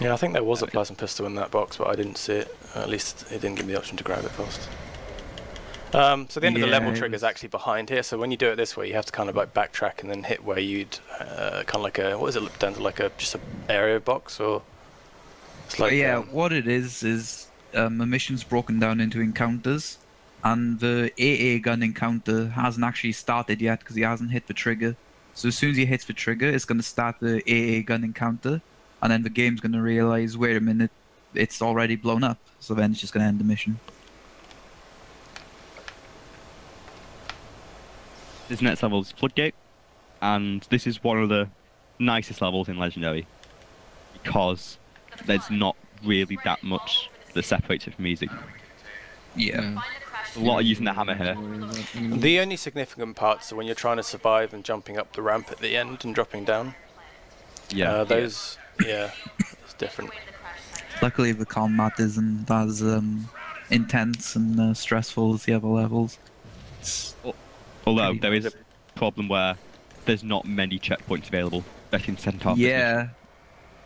Yeah, I think there was a plasma pistol in that box, but I didn't see it. At least it didn't give me the option to grab it first. So the end of the level trigger is actually behind here, so when you do it this way, you have to kind of like backtrack and then hit where you'd kind of like a, what is it, down to like a just a area box, or it's like yeah, what it is a mission's broken down into encounters, and the AA gun encounter hasn't actually started yet because he hasn't hit the trigger. So as soon as he hits the trigger, it's going to start the AA gun encounter, and then the game's going to realize, wait a minute, it's already blown up. So then it's just going to end the mission. This next level is Floodgate, and this is one of the nicest levels in Legendary, because there's not really that much that separates it from easy. Yeah. A lot of using the hammer here. The only significant parts are when you're trying to survive and jumping up the ramp at the end and dropping down. Yeah. Those, yeah, it's different. Luckily the combat isn't as intense and stressful as the other levels. Although there is a problem where there's not many checkpoints available that can send off. Yeah,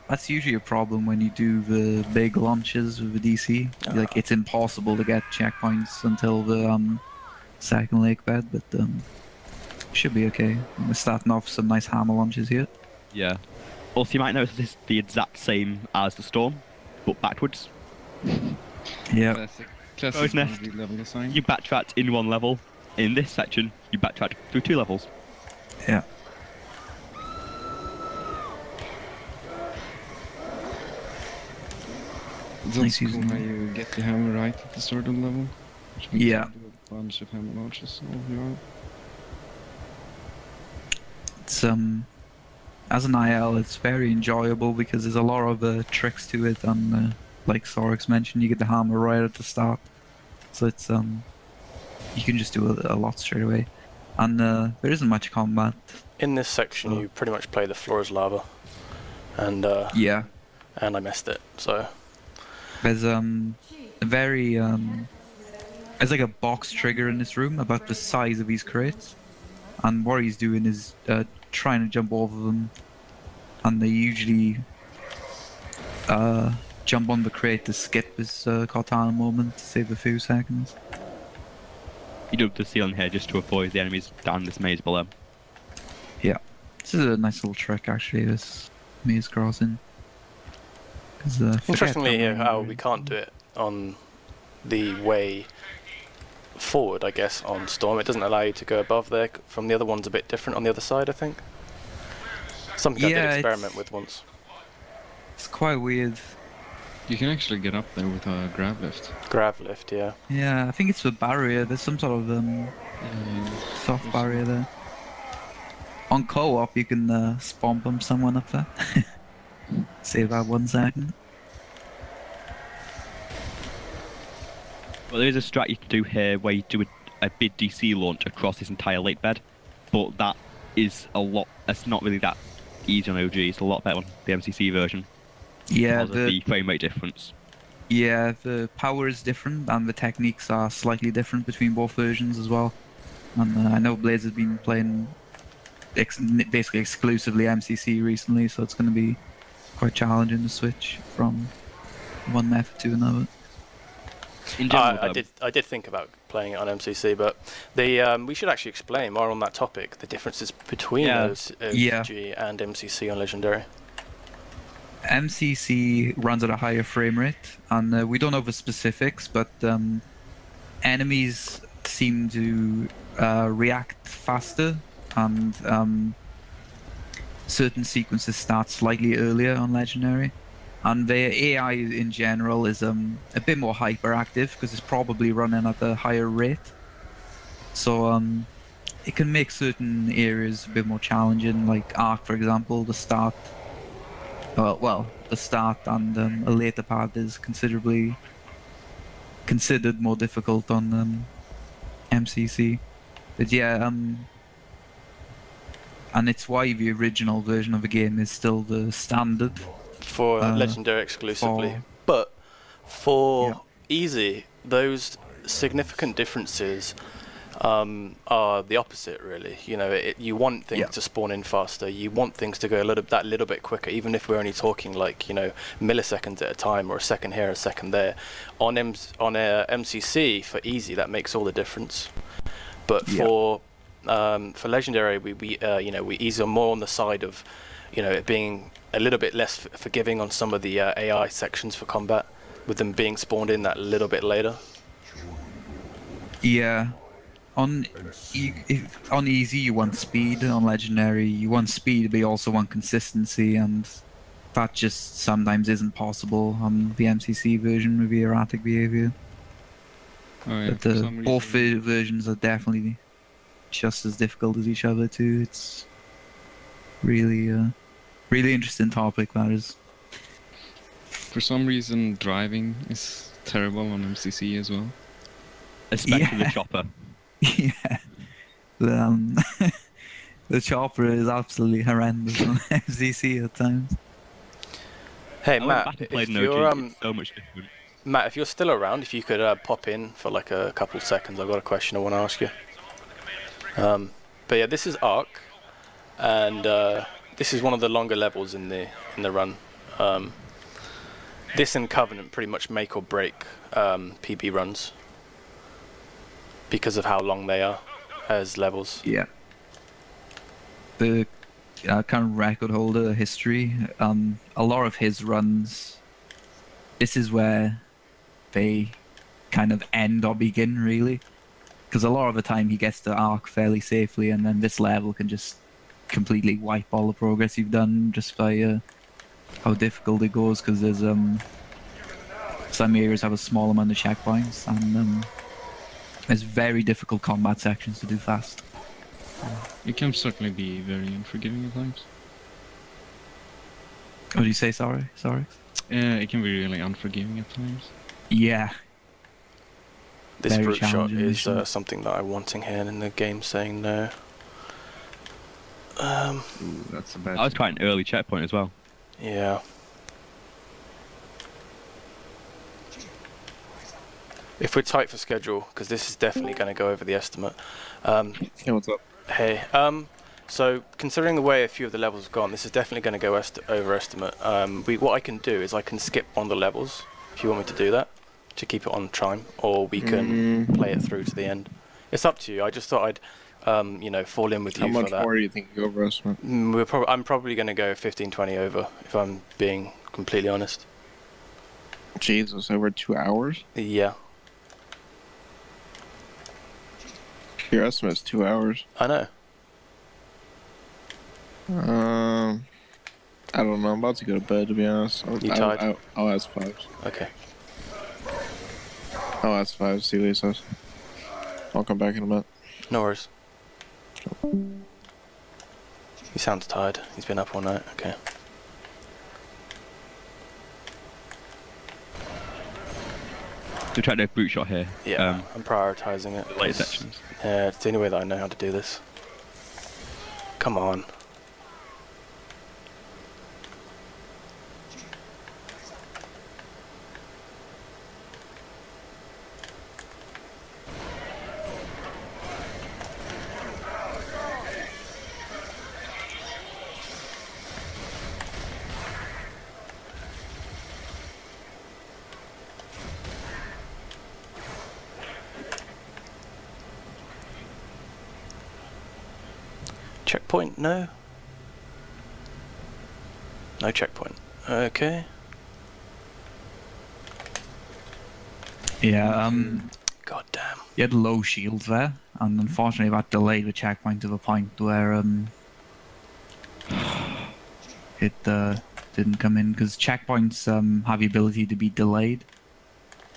that's usually a problem when you do the big launches with the DC. Like, it's impossible to get checkpoints until the second lake bed, but should be okay. We're starting off some nice hammer launches here. Yeah. Also, you might notice this is the exact same as the storm, but backwards. Yeah. Classic Nest. level design. You backtracked in one level. In this section, you backtracked through 2 levels. Yeah. It's also cool how you get the hammer right at the start of the level. Which means Yeah. you do a bunch of hammer launches all around. It's as an IL, it's very enjoyable because there's a lot of tricks to it, and like Sorix mentioned, you get the hammer right at the start, so it's you can just do a lot straight away, and there isn't much combat. In this section, you pretty much play the floor as lava, and yeah, and I missed it. So there's a very there's like a box trigger in this room about the size of these crates, and what he's doing is trying to jump over them, and they usually jump on the crate to skip this Cortana moment to save a few seconds. You do the ceiling here just to avoid the enemies down this maze below. Yeah, this is a nice little trick actually, this maze crossing. Interestingly here, how we can't do it on the way forward, I guess, on Storm. It doesn't allow you to go above there. From the other one's a bit different on the other side, I think. Something I did experiment with once. It's quite weird. You can actually get up there with a grab lift. Grab lift, yeah. Yeah, I think it's the barrier. There's some sort of soft barrier there. On co-op, you can spawn bump someone up there. Save that 1 second. Well, there is a strat you can do here where you do a big DC launch across this entire lake bed, but that is a lot. It's not really that easy on OG. It's a lot better on the MCC version. Yeah, because of the frame rate difference. Yeah, the power is different, and the techniques are slightly different between both versions as well. And I know Blaze has been playing basically exclusively MCC recently, so it's going to be quite challenging to switch from one method to another. In general, I did think about playing it on MCC, but we should actually explain more on that topic, the differences between those OG and MCC on Legendary. MCC runs at a higher frame rate, and we don't know the specifics, but enemies seem to react faster, and certain sequences start slightly earlier on Legendary. And their AI in general is a bit more hyperactive because it's probably running at a higher rate. So it can make certain areas a bit more challenging, like Arc, for example. The start, the start and a later part is considered more difficult on MCC. But yeah, and it's why the original version of the game is still the standard. For Legendary exclusively. for- But for Yeah. easy, those significant differences are the opposite, really. You know, you want things to spawn in faster. You want things to go that little bit quicker, even if we're only talking like, you know, milliseconds at a time, or a second here, a second there. On MCC for easy, that makes all the difference. But for Legendary, we you know, we ease more on the side of, you know, it being a little bit less forgiving on some of the AI sections for combat, with them being spawned in that little bit later. Yeah. On easy you want speed, on legendary you want speed, but you also want consistency, and that just sometimes isn't possible on the MCC version with the erratic behavior. Oh, yeah, But both versions are definitely just as difficult as each other too. It's really really interesting topic, that is. For some reason, driving is terrible on MCC as well. Especially the chopper. Yeah. The chopper is absolutely horrendous on MCC at times. Hey Matt, if you're so much different. Matt, if you're still around, if you could pop in for like a couple seconds, I've got a question I want to ask you. But yeah, this is Ark, and this is one of the longer levels in the run. This and Covenant pretty much make or break PB runs because of how long they are as levels. Yeah. The current record holder history, a lot of his runs, this is where they kind of end or begin, really. Because a lot of the time he gets to Arc fairly safely, and then this level can just completely wipe all the progress you've done just by how difficult it goes, because there's some areas have a small amount of checkpoints, and there's very difficult combat sections to do fast. It can certainly be very unforgiving at times. What did you say? Sorry? It can be really unforgiving at times. Yeah. This Very brute shot challenging is mission. something that I'm wanting here, in the game saying no. Ooh, that's a bad. That was quite an early checkpoint as well. Yeah. If we're tight for schedule, because this is definitely going to go over the estimate. Hey, what's up? Hey, so considering the way a few of the levels have gone, this is definitely going to go over estimate. What I can do is I can skip one of the levels, if you want me to do that, to keep it on time, or we can play it through to the end. It's up to you. I just thought I'd, you know, fall in with you for that. How much more do you think you go over estimate? I'm probably going to go 15-20 over, if I'm being completely honest. Jesus, over 2 hours? Yeah. Your estimate's 2 hours. I know. I don't know. I'm about to go to bed, to be honest. You tired? I'll ask 5. Okay. I'll ask 5, see what he says. I'll come back in a minute. No worries. He sounds tired. He's been up all night. Okay. To try to brute shot here. Yeah, I'm prioritising it. Late sections. Yeah, it's the only way that I know how to do this. Come on. Checkpoint? No. No checkpoint. Okay. Yeah, God damn. you had low shields there, and unfortunately that delayed the checkpoint to the point where it didn't come in, because checkpoints have the ability to be delayed,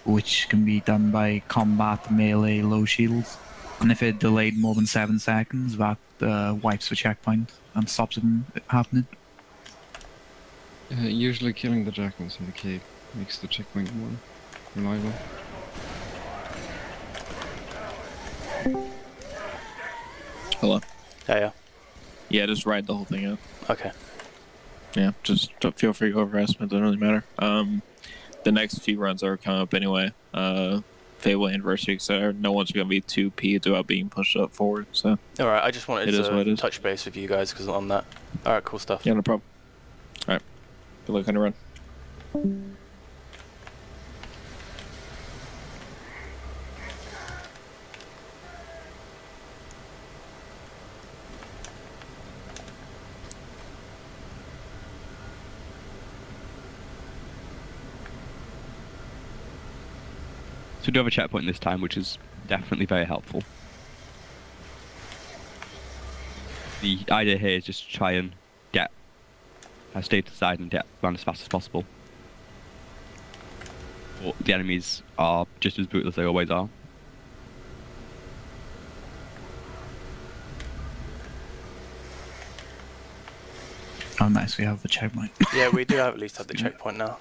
which can be done by combat melee low shields. And if it delayed more than 7 seconds, that wipes the checkpoint and stops it from happening. Usually killing the jackals in the cave makes the checkpoint more reliable. Hello. Yeah. Yeah, just ride the whole thing out. Okay. Yeah, just feel free to overestimate. Doesn't really matter. The next few runs are coming up anyway. Fable Anniversary, etc. No one's gonna be too peeved about being pushed up forward. So. All right. I just wanted to touch base with you guys because on that. All right. Cool stuff. Yeah, no problem. All right. Good luck on your run. So we do have a checkpoint this time, which is definitely very helpful. The idea here is just to try and stay to the side and get around as fast as possible. But the enemies are just as brutal as they always are. Oh nice, we have the checkpoint. Yeah, we do at least have the checkpoint now.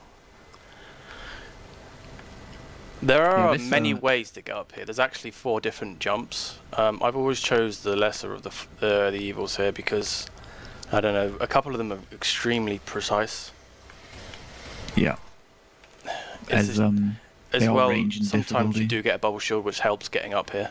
There are many ways to get up here. There's actually 4 different jumps. I've always chose the lesser of the evils here because, I don't know, a couple of them are extremely precise. Yeah. As well, sometimes you do get a bubble shield which helps getting up here.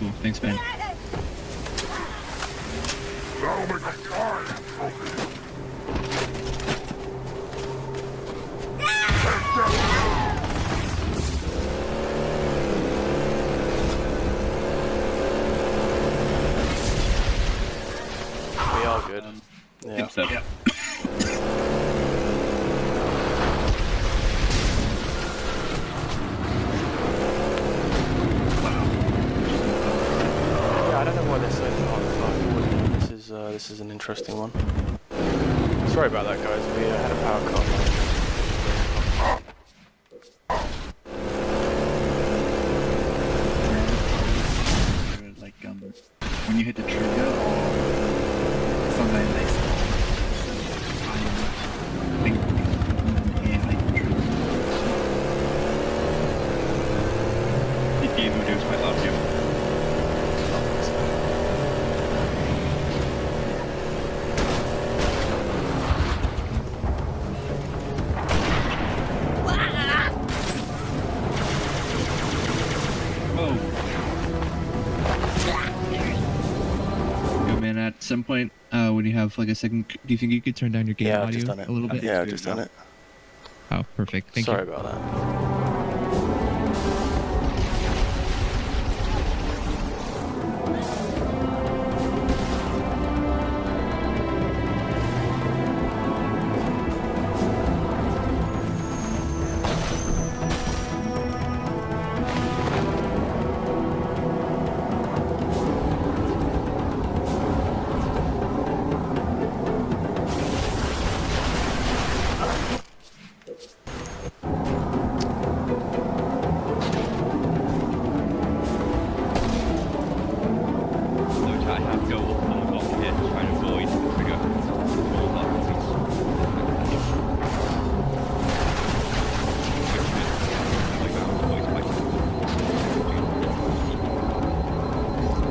Cool. Thanks, Ben. That'll make a fine trophy. We are good. Yeah. So. Yeah, I don't know why they're so far. This is an interesting one. Sorry about that, guys. We had a power cut. Like when you hit the trigger or something like that. I think AI control. The game would do quite loud, yeah. At some point, when you have like a second, do you think you could turn down your game Yeah, I've audio just done it. a little bit? Yeah, I've just done it. Oh, perfect. Thank you. Sorry about that.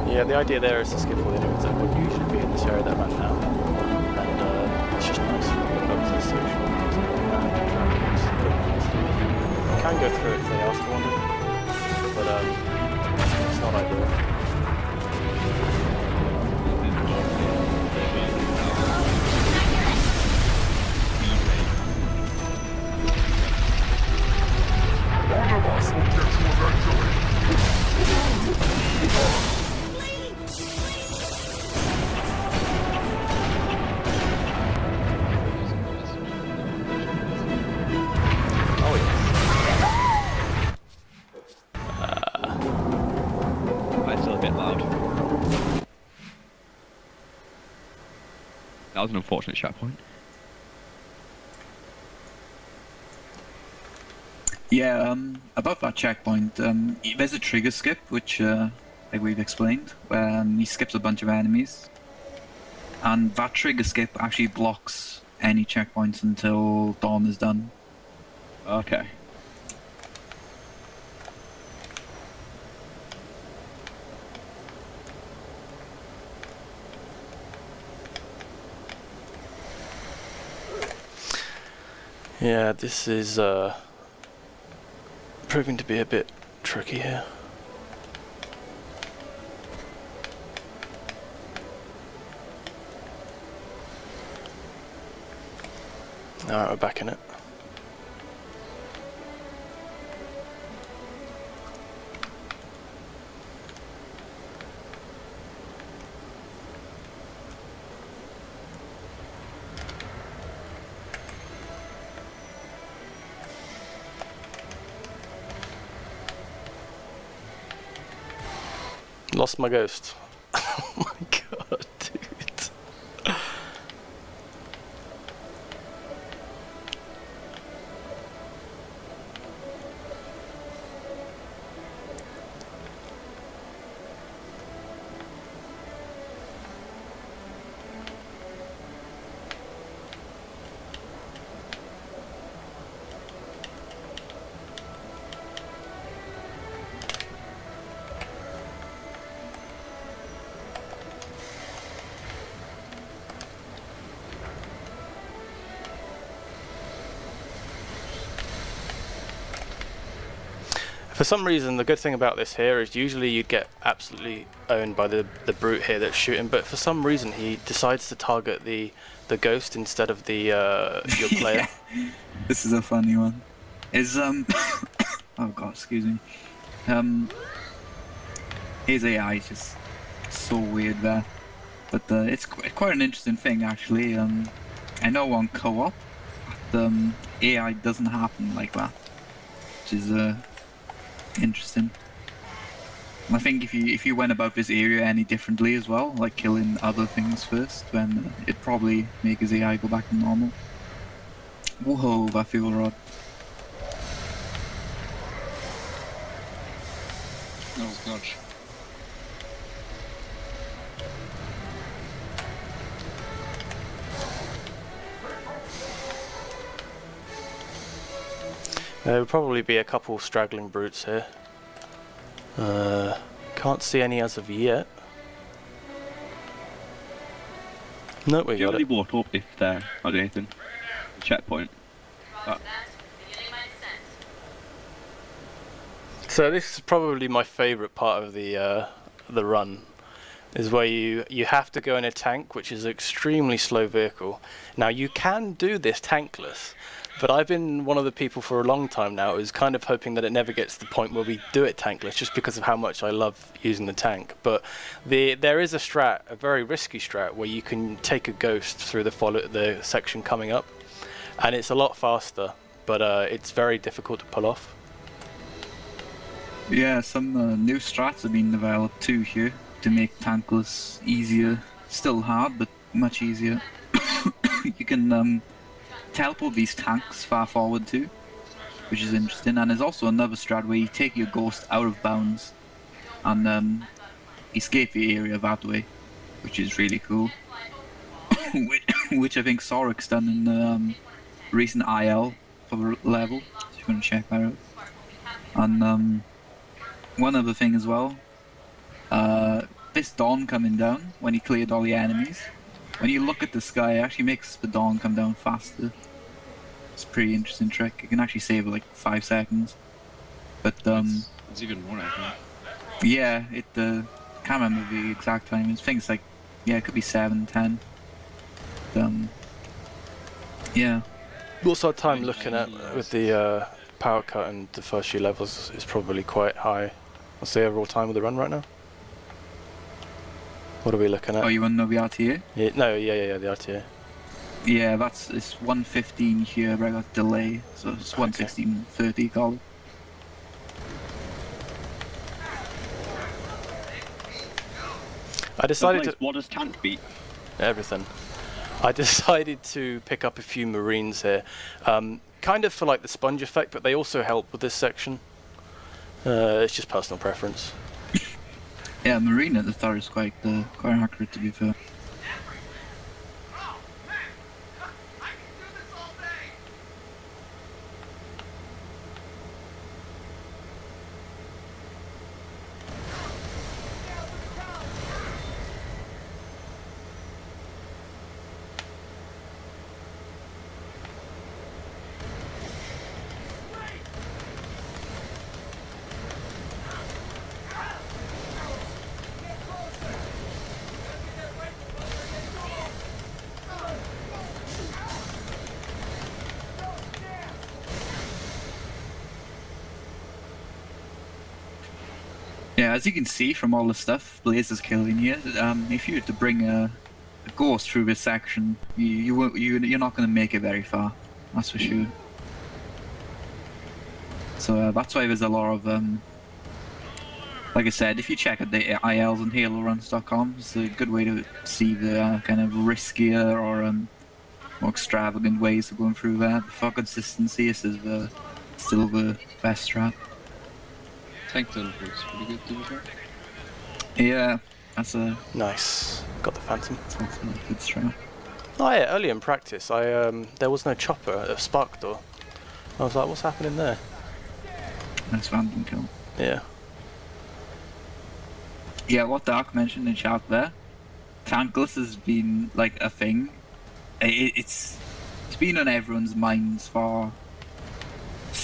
Yeah, the idea there is to skip all the enemies that would usually be in this area that I'm at now. And it's just nice for the purposes of social and interactions. You can go through it if they ask for one, but it's not ideal. One of us will get you eventually. That was an unfortunate checkpoint. Yeah, above that checkpoint, there's a trigger skip, which, like we've explained, where he skips a bunch of enemies. And that trigger skip actually blocks any checkpoints until Dawn is done. Okay. Yeah, this is proving to be a bit tricky here. Alright, we're back in it. Lost my ghost. Oh my god, dude. some reason, the good thing about this here is usually you'd get absolutely owned by the brute here that's shooting, but for some reason he decides to target the ghost instead of the your player. Yeah. This is a funny one. Is oh god, excuse me. His AI is just so weird there, but it's quite an interesting thing actually. I know on co-op, AI doesn't happen like that, which is interesting. I think if you went about this area any differently as well, like killing other things first, then it'd probably make his AI go back to normal. Whoa, that fuel rod. Oh gosh. There would probably be a couple straggling brutes here. Can't see any as of yet. No, we got it. Walk up if they're not anything. Checkpoint. So this is probably my favourite part of the run, is where you have to go in a tank, which is an extremely slow vehicle. Now you can do this tankless, but I've been one of the people for a long time now who's kind of hoping that it never gets to the point where we do it tankless, just because of how much I love using the tank. But there is a strat, a very risky strat, where you can take a ghost through the section coming up, and it's a lot faster, but it's very difficult to pull off. Yeah, some new strats have been developed too here to make tankless easier. Still hard, but much easier. You can teleport these tanks far forward too, which is interesting. And there's also another strat where you take your ghost out of bounds and escape the area that way, which is really cool. which I think Sorik's done in the recent IL for the level, so you're going to check that out. And one other thing as well, this dawn coming down when you cleared all the enemies, when you look at the sky, it actually makes the dawn come down faster. It's a pretty interesting trick. You can actually save like 5 seconds. But it's even more accurate. yeah, it can't remember the exact time. I think it's like, yeah, it could be 7, 10. Yeah. Also, time looking at with the power cut and the first few levels is probably quite high. What's the overall time of the run right now? What are we looking at? Oh, you want to know the RTA? Yeah, no, yeah, the RTA. Yeah, it's 115 here, but I got delay, so it's 116.30 call it. I decided to... What does tank beat? Everything. I decided to pick up a few marines here, kind of for like the sponge effect, but they also help with this section. It's just personal preference. Yeah, marine at the start is quite accurate, to be fair. Yeah, as you can see from all the stuff Blaze is killing here, if you were to bring a ghost through this section, you're not going to make it very far, that's for sure. So that's why there's a lot of, like I said, if you check out the ILs on HaloRuns.com, it's a good way to see the kind of riskier or more extravagant ways of going through that. For consistency, this is still the best strat. Tank teleport's pretty good to be fair. Yeah, that's a... Nice. Got the Phantom. That's a good strat. Oh yeah, early in practice, there was no chopper at a spark door. I was like, what's happening there? Nice Phantom kill. Yeah. Yeah, what Dark mentioned in chat there, tankless has been like a thing. It's been on everyone's minds for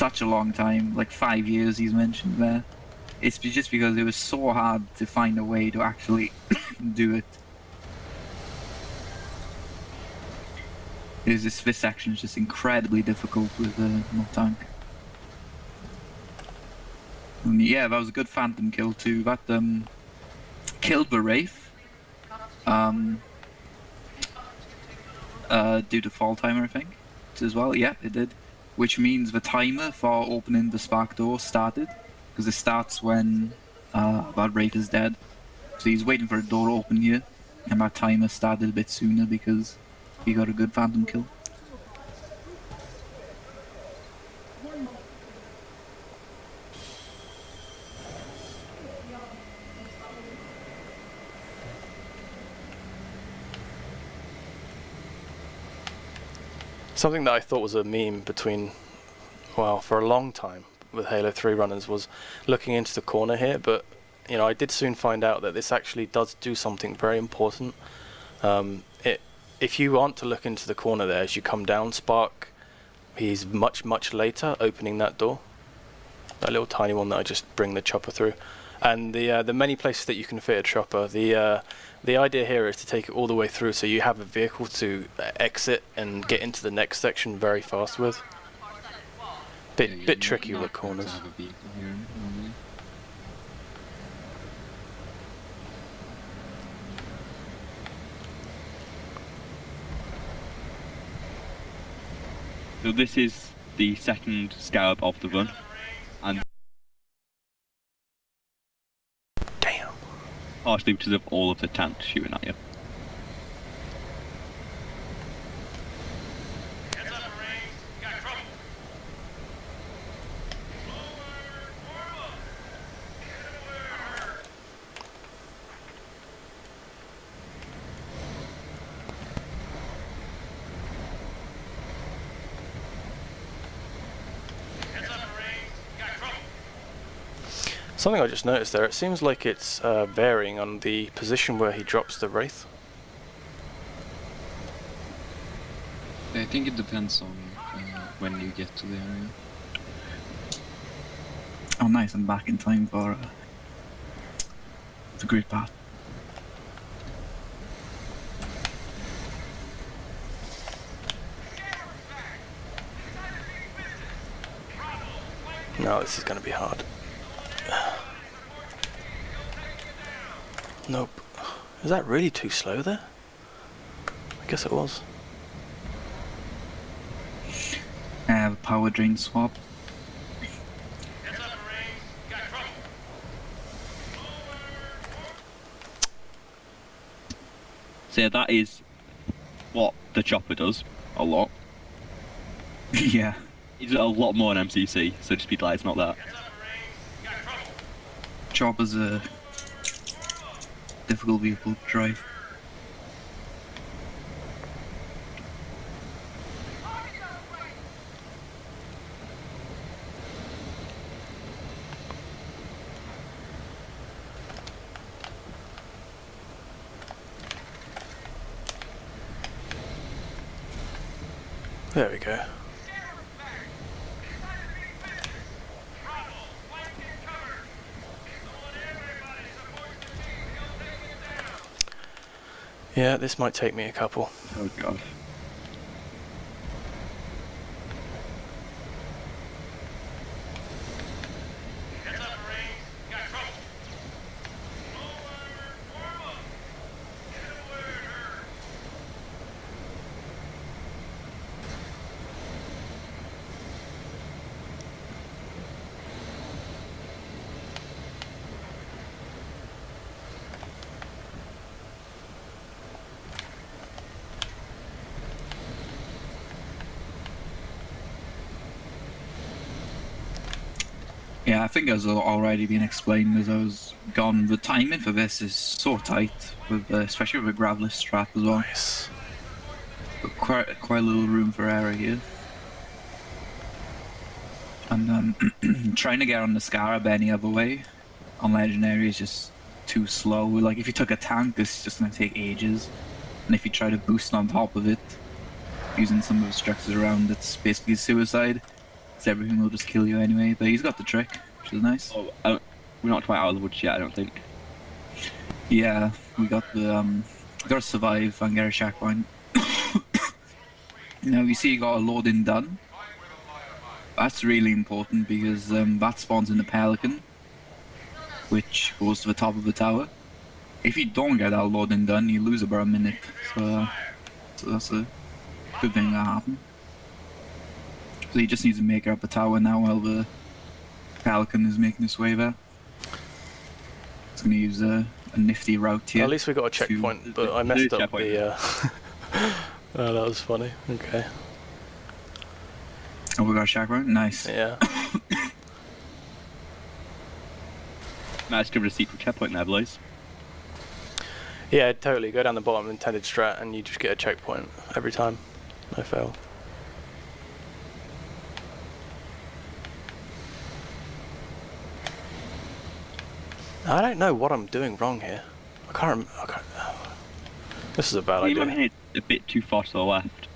such a long time, like 5 years he's mentioned there. It's just because it was so hard to find a way to actually do it. This section is just incredibly difficult with no tank. And yeah, that was a good phantom kill too. That killed the Wraith. Due to fall timer, I think, as well. Yeah, it did. Which means the timer for opening the spark door started, because it starts when that Wraith is dead. So he's waiting for a door to open here, and that timer started a bit sooner because he got a good phantom kill. Something that I thought was a meme between, well, for a long time with Halo 3 runners was looking into the corner here, but you know, I did soon find out that this actually does do something very important. If you want to look into the corner there as you come down, Spark, he's much later opening that door, that little tiny one that I just bring the chopper through, and the many places that you can fit a chopper. The idea here is to take it all the way through so you have a vehicle to exit and get into the next section very fast with. Bit tricky with the corners. So this is the second Scarab of the run, and partially because of all of the tanks shooting at you. Something I just noticed there, it seems like it's varying on the position where he drops the Wraith. I think it depends on when you get to the area. Oh nice, I'm back in time for the grid path. No, this is going to be hard. Nope. Is that really too slow there? I guess it was. Power drain swap. So yeah, that is what the chopper does a lot. Yeah. He does it a lot more than MCC, so just be glad it's not that. Chopper's a difficult vehicle to drive. There we go. Yeah, this might take me a couple. Oh god. Yeah, I think as already been explained as I was gone, the timing for this is so tight, with especially with a gravelous strat as well. Nice. But quite a little room for error here. And trying to get on the Scarab any other way on Legendary is just too slow. Like if you took a tank, it's just going to take ages. And if you try to boost on top of it, using some of the structures around, it's basically suicide. hits everything will just kill you anyway. But he's got the trick, which is nice. Oh, we're not quite out of the woods yet, I don't think. Yeah, we got the we gotta survive and get a shack point. Now you see you got a load-in done. That's really important because that spawns in the Pelican, which goes to the top of the tower. If you don't get that load-in done, you lose about a minute. So that's a good thing that happened. So he just needs to make it up the tower now while the Pelican is making its way there. It's going to use a nifty route here. At least we got a checkpoint, but I messed up the... oh, that was funny. Okay. Oh, we got a shack point? Nice. Yeah. Nice, give it a secret checkpoint there, Blaze. Yeah, totally. Go down the bottom intended strat and you just get a checkpoint every time. No fail. I don't know what I'm doing wrong here. I can't. This is a bad idea. You might hit a bit too far to the left.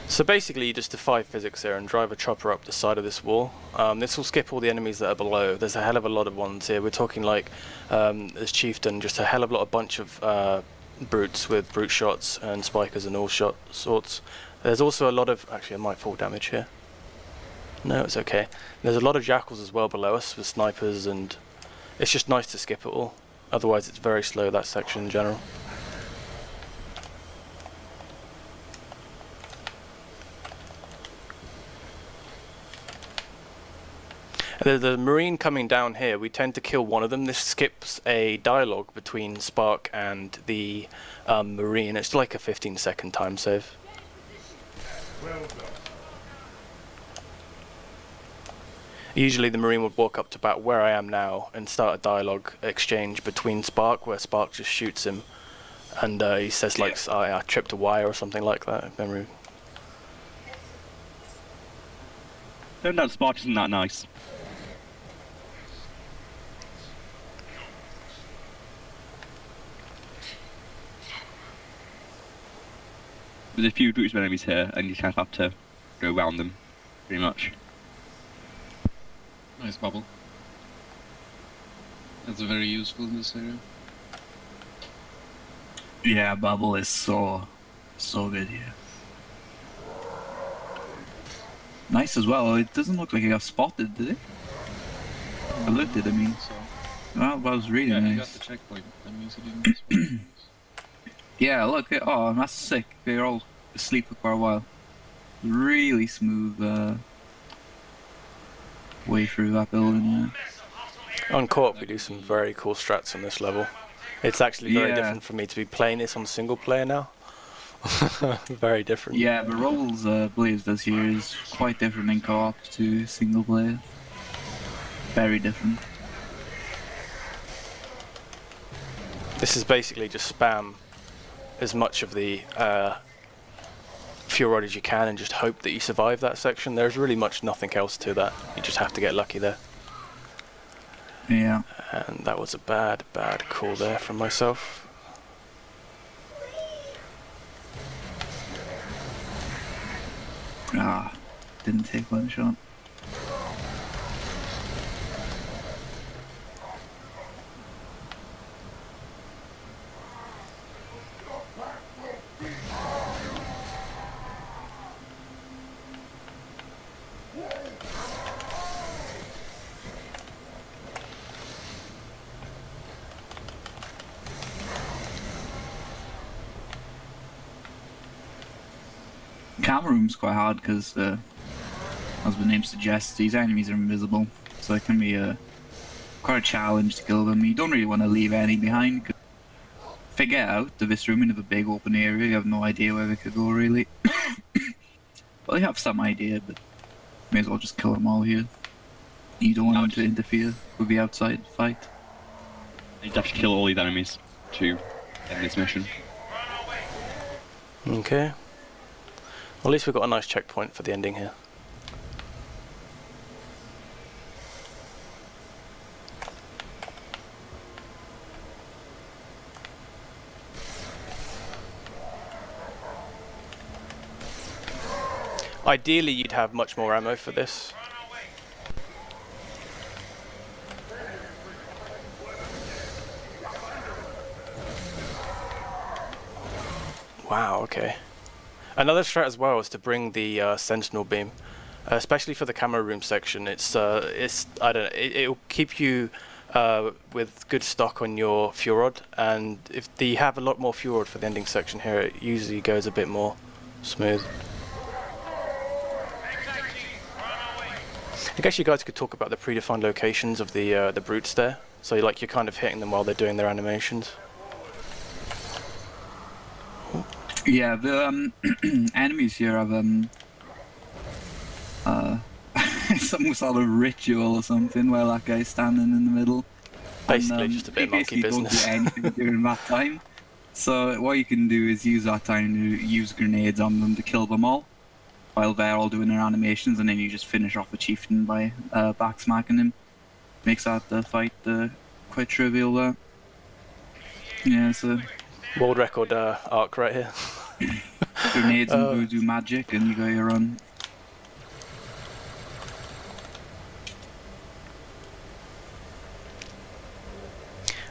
So basically you just defy physics here and drive a chopper up the side of this wall. This will skip all the enemies that are below. There's a hell of a lot of ones here. We're talking like, there's Chieftain, just a hell of a lot, a bunch of brutes with brute shots and spikers and all sorts. There's also a lot of, actually I might fall damage here. No, it's okay. There's a lot of jackals as well below us with snipers, and it's just nice to skip it all. Otherwise it's very slow, that section in general. The Marine coming down here, we tend to kill one of them. This skips a dialogue between Spark and the Marine. It's like a 15-second time save. Well done. Usually the Marine would walk up to about where I am now and start a dialogue exchange between Spark, where Spark just shoots him. And he says like, I tripped a wire or something like that, if memory. Turns out Spark isn't that nice. There's a few groups of enemies here, and you kind of have to go around them, pretty much. Nice bubble. That's very useful in this area. Yeah, bubble is so good here. Nice as well. It doesn't look like he got spotted, did it? I looked at him, so. Well, that was really nice. Yeah, he got the checkpoint. That means he didn't spot. Yeah, look. Oh, that's sick. They're all asleep for quite a while. Really smooth way through that building. On Co-op we do some very cool strats on this level. It's actually very different for me to be playing this on single player now. Very different. Yeah, the roles Blaze does here is quite different in co-op to single player. Very different. This is basically just spam as much of the Fuel Rod as you can and just hope that you survive that section. There's really much nothing else to that. You just have to get lucky there. Yeah. And that was a bad call there from myself. Ah, didn't take one shot. Camera room's quite hard because, as the name suggests, these enemies are invisible, so it can be quite a challenge to kill them. You don't really want to leave any behind, cause if they get out of this room into the big open area, you have no idea where they could go really. Well, you have some idea, but may as well just kill them all here. You don't want them to interfere with the outside fight. You have to kill all these enemies to end this mission. Okay. Well, at least we've got a nice checkpoint for the ending here. Ideally, you'd have much more ammo for this. Wow, okay. Another strat as well is to bring the sentinel beam, especially for the camo room section. It's I don't know, it'll keep you with good stock on your fuel rod, and if you have a lot more fuel rod for the ending section here, it usually goes a bit more smooth. I guess you guys could talk about the predefined locations of the brutes there. So like you're kind of hitting them while they're doing their animations. Yeah, the enemies here have some sort of ritual or something where that guy's standing in the middle. Basically, and, just a bit of monkey business. Don't do anything during that time. So what you can do is use that time to use grenades on them to kill them all, while they're all doing their animations, and then you just finish off the chieftain by backsmacking him. Makes that fight quite trivial there. Yeah, so... World record arc right here. Grenades and voodoo magic, and you got your run.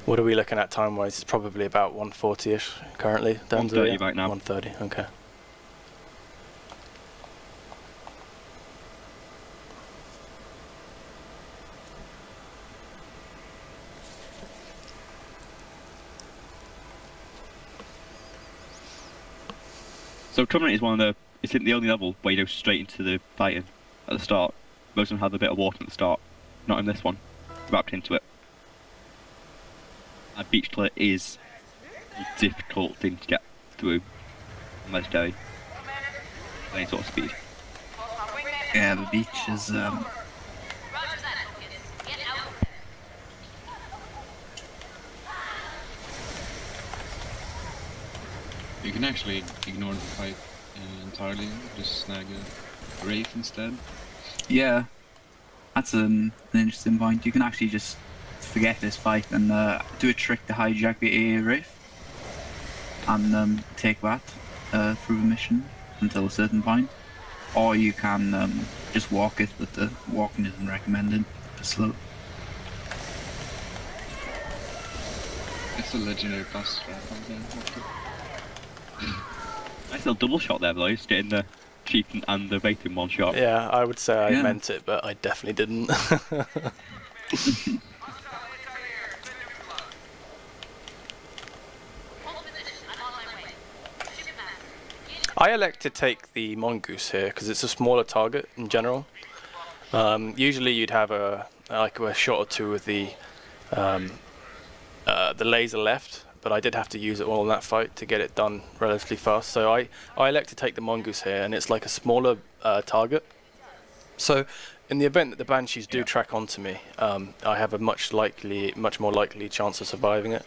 What are we looking at time-wise? It's probably about 140-ish currently. 130 right now. 130, okay. So Covenant is one of the, it's the only level where you go straight into the fighting at the start. Most of them have a bit of water at the start. Not in this one. Wrapped into it. And Beach Clear is a difficult thing to get through on Legendary. Any sort of speed. Yeah, the beach is You can actually ignore the fight entirely, just snag a Wraith instead. Yeah, that's an interesting point. You can actually just forget this fight and do a trick to hijack the AA Wraith and take that through the mission until a certain point. Or you can just walk it, but the walking isn't recommended. It's slow. It's a legendary fast strat, I think. Nice little double shot there though, just getting the chieftain and the Wraith in one shot. Yeah, I would say I meant it, but I definitely didn't. I elect to take the mongoose here because it's a smaller target in general. Usually you'd have a shot or two with the laser left, but I did have to use it all in that fight to get it done relatively fast. So I elect to take the mongoose here, and it's like a smaller target. So in the event that the banshees do track onto me, I have a much more likely chance of surviving it.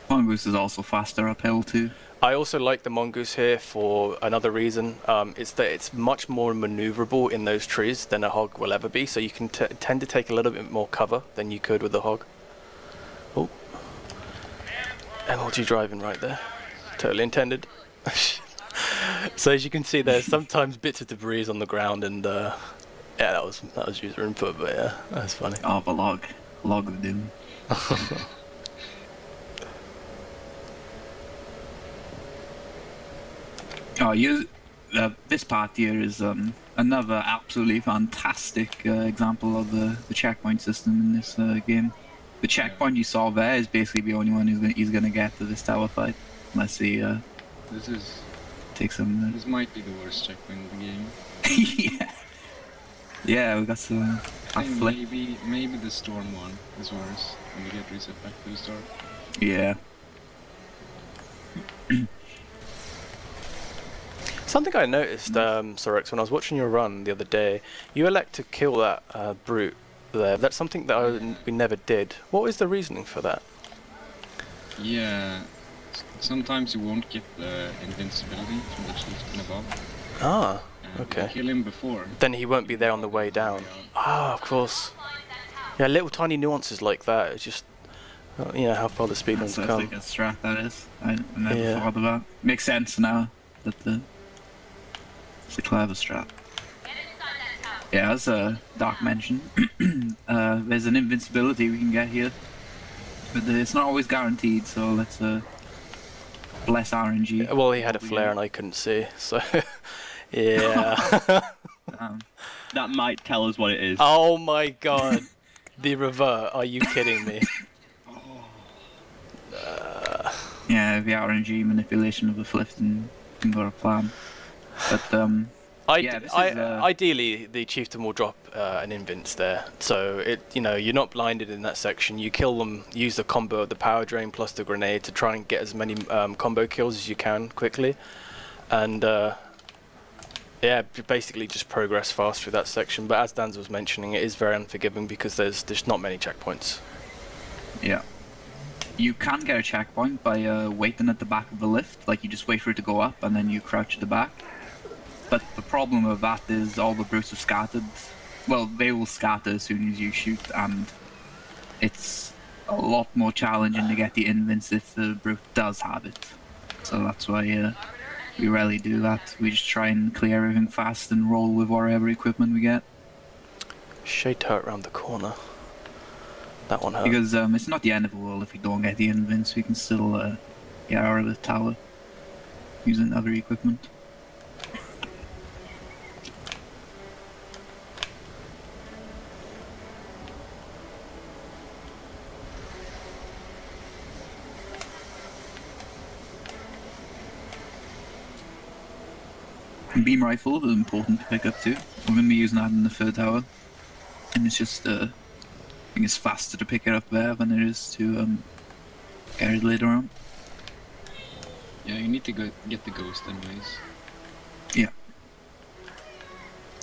Mongoose is also faster uphill too. I also like the mongoose here for another reason. It's that it's much more maneuverable in those trees than a hog will ever be, so you can tend to take a little bit more cover than you could with the hog. Oh, MLG driving right there. Totally intended. So as you can see, there's sometimes bits of debris on the ground, and yeah, that was user input, but yeah, that's funny. Oh, the log of doom. Oh, this part here is another absolutely fantastic example of the checkpoint system in this game. The checkpoint you saw there is basically the only one he's gonna get to this tower fight, unless he takes some. This might be the worst checkpoint in the game. Yeah, we got some. Maybe the storm one is worse, and we get reset back to the start. Yeah. Something I noticed, Sorex, when I was watching your run the other day, you elect to kill that brute there. That's something that we never did. What was the reasoning for that? Yeah, sometimes you won't get the invincibility from the chieftain above. Ah, okay. Kill him before. Then he won't be there on the way down. Ah, of course. Yeah, little tiny nuances like that. It's just, you know, how far the speedruns come. That's like a strat, that is. I never thought of that. Makes sense now that the It's a clever strat. Yeah, as Dark mentioned, there's an invincibility we can get here. But it's not always guaranteed, so let's bless RNG. Well, he had a flare and I couldn't see, so yeah. That might tell us what it is. Oh my god. The revert, are you kidding me? Yeah, the RNG manipulation of the Flifton can go to plan. But ideally, the chieftain will drop an invince there, so you're not blinded in that section. You kill them, use the combo of the power drain plus the grenade to try and get as many combo kills as you can quickly, and yeah, basically just progress fast through that section. But as Danz was mentioning, it is very unforgiving because there's not many checkpoints. Yeah. You can get a checkpoint by waiting at the back of the lift, like you just wait for it to go up and then you crouch at the back. But the problem with that is all the brutes are scattered. Well, they will scatter as soon as you shoot, and it's a lot more challenging to get the invince if the brute does have it. So that's why we rarely do that. We just try and clear everything fast and roll with whatever equipment we get. Shade turret around the corner. That one hurt. Because it's not the end of the world if we don't get the invince. We can still get out of the tower using other equipment. Beam rifle is important to pick up too. We're going to be using that in the third tower, and it's just I think it's faster to pick it up there than it is to get it later on. Yeah, you need to get the ghost anyways. Yeah.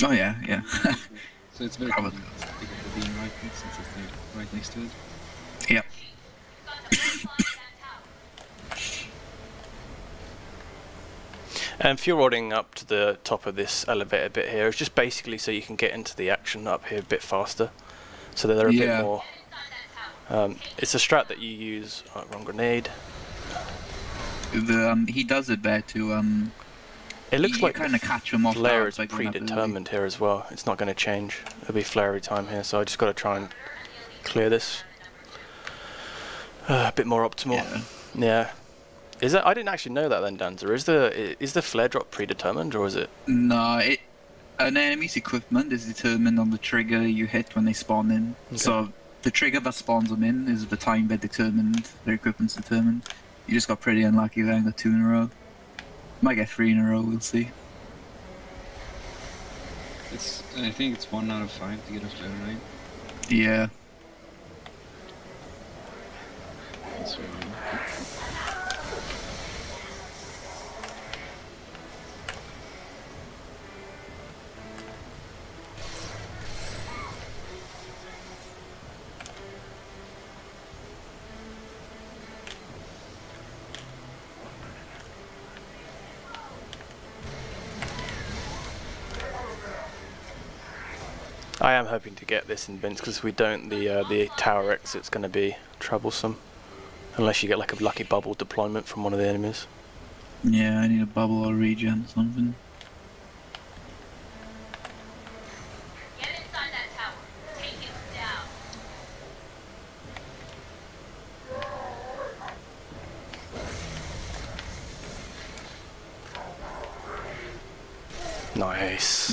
Oh yeah, yeah. So it's very convenient to pick up the beam rifle since it's like right next to it. Yeah. And fuel rodding up to the top of this elevator bit here is just basically so you can get into the action up here a bit faster, so that they're a bit more. It's a strat that you use. Oh, wrong grenade. He does it there to It looks like kind of catch him off. Flare is predetermined here as well. It's not going to change. It'll be flare every time here, so I just got to try and clear this a bit more optimal. Yeah. Is that? I didn't actually know that then, Danzer. Is the flare drop predetermined or is it? No, an enemy's equipment is determined on the trigger you hit when they spawn in. Okay. So the trigger that spawns them in is the time they're determined. Their equipment's determined. You just got pretty unlucky there and got 2 in a row. Might get 3 in a row. We'll see. I think it's 1 out of 5 to get a flare, right? Yeah. That's right. I am hoping to get this in Vince, because if we don't, the tower exit's going to be troublesome. Unless you get like a lucky bubble deployment from one of the enemies. Yeah, I need a bubble or regen something. Get inside that tower. Take it down. Nice.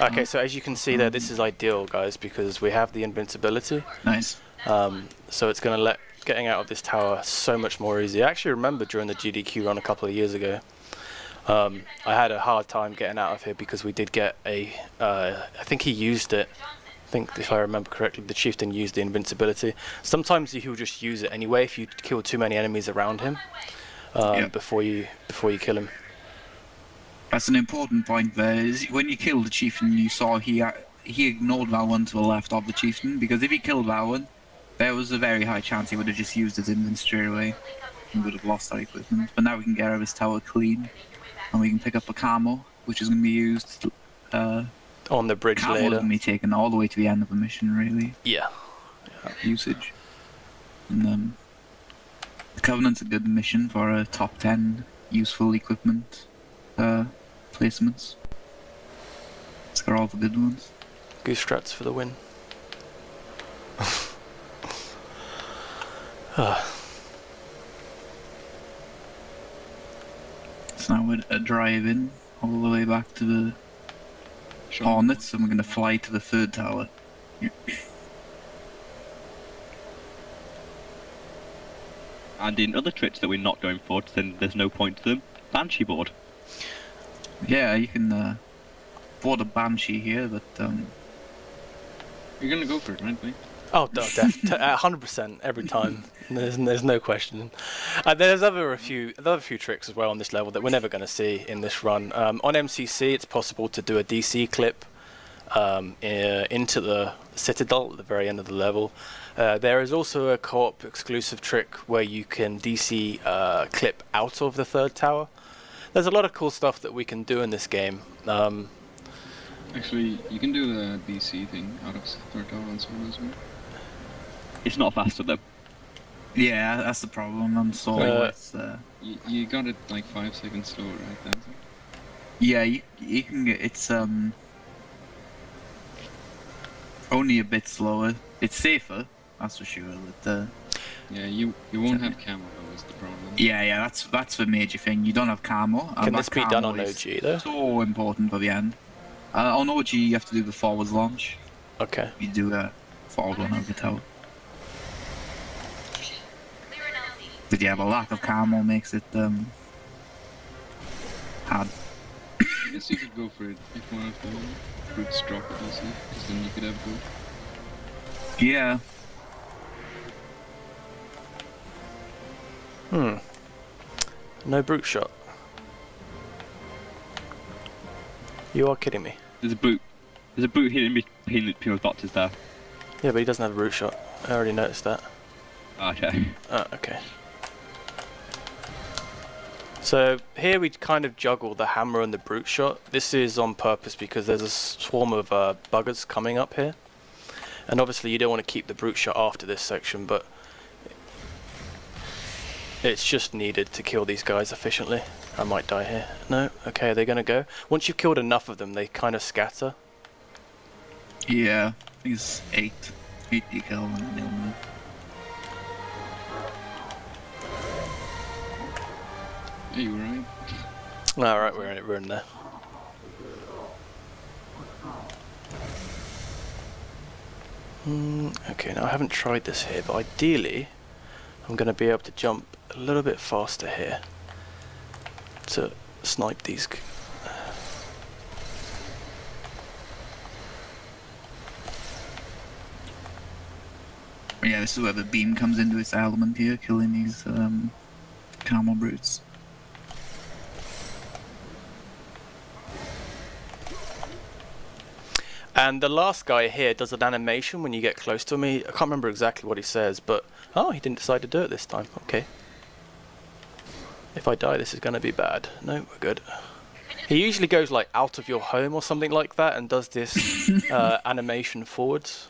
Okay, so as you can see there, this is ideal, guys, because we have the invincibility. Nice. So it's going to let getting out of this tower so much more easy. I actually remember during the GDQ run a couple of years ago, I had a hard time getting out of here because we did get I think he used it. I think, if I remember correctly, the chieftain used the invincibility. Sometimes he'll just use it anyway if you kill too many enemies around him before you kill him. That's an important point there. Is when you killed the chieftain, you saw he ignored that one to the left of the chieftain, because if he killed that one, there was a very high chance he would have just used his invincibility straight away and would have lost that equipment. But now we can get out of his tower clean, and we can pick up a camo, which is going to be used on the bridge later. Camo is going to be taken all the way to the end of the mission, really. Yeah. Usage. And the Covenant's a good mission for a top 10 useful equipment placements. It's got all the good ones. Goose strats for the win. So now we're a drive in all the way back to the Hornets, and we're going to fly to the third tower. And in other tricks that we're not going for, then there's no point to them. Banshee board. Yeah, you can board a Banshee here, but You're gonna go for it, right, Blake? Oh, 100% every time. There's no question. There's a few tricks as well on this level that we're never going to see in this run. On MCC, it's possible to do a DC clip into the Citadel at the very end of the level. There is also a co-op exclusive trick where you can DC clip out of the third tower. There's a lot of cool stuff that we can do in this game. Actually, you can do the DC thing out of third tower and so on as well. It's not faster though. yeah, that's the problem. I'm sorry. You got it like 5 seconds slower, right? That's it. Yeah, you can get it's only a bit slower. It's safer, that's for sure. But yeah, you won't have camo though, is the problem. yeah, that's the major thing. You don't have camo. Can this be done on is OG though? So important for the end. On OG, you have to do the forwards launch. Okay. You do a forward one over the tower. But yeah, the lack of camo makes it hard. I guess you could go for it if one of the brutes drop it also, because then you could have both. Yeah. No brute shot. You are kidding me. There's a boot hidden between the boxes there. Yeah, but he doesn't have a brute shot. I already noticed that. Okay. Okay. So here we kind of juggle the hammer and the brute shot. This is on purpose because there's a swarm of buggers coming up here. And obviously you don't want to keep the brute shot after this section, but it's just needed to kill these guys efficiently. I might die here. No? Okay, they're gonna go. Once you've killed enough of them, they kind of scatter. Yeah, I think it's 8 decal and they'll move. Yeah, you were right. Alright, we're in there. Okay, now I haven't tried this here, but ideally I'm going to be able to jump a little bit faster here to snipe these. Yeah, this is where the beam comes into its element here, killing these camo brutes. And the last guy here does an animation when you get close to him. I can't remember exactly what he says, but oh, he didn't decide to do it this time. Okay. If I die, this is going to be bad. No, we're good. He usually goes like out of your home or something like that and does this animation forwards.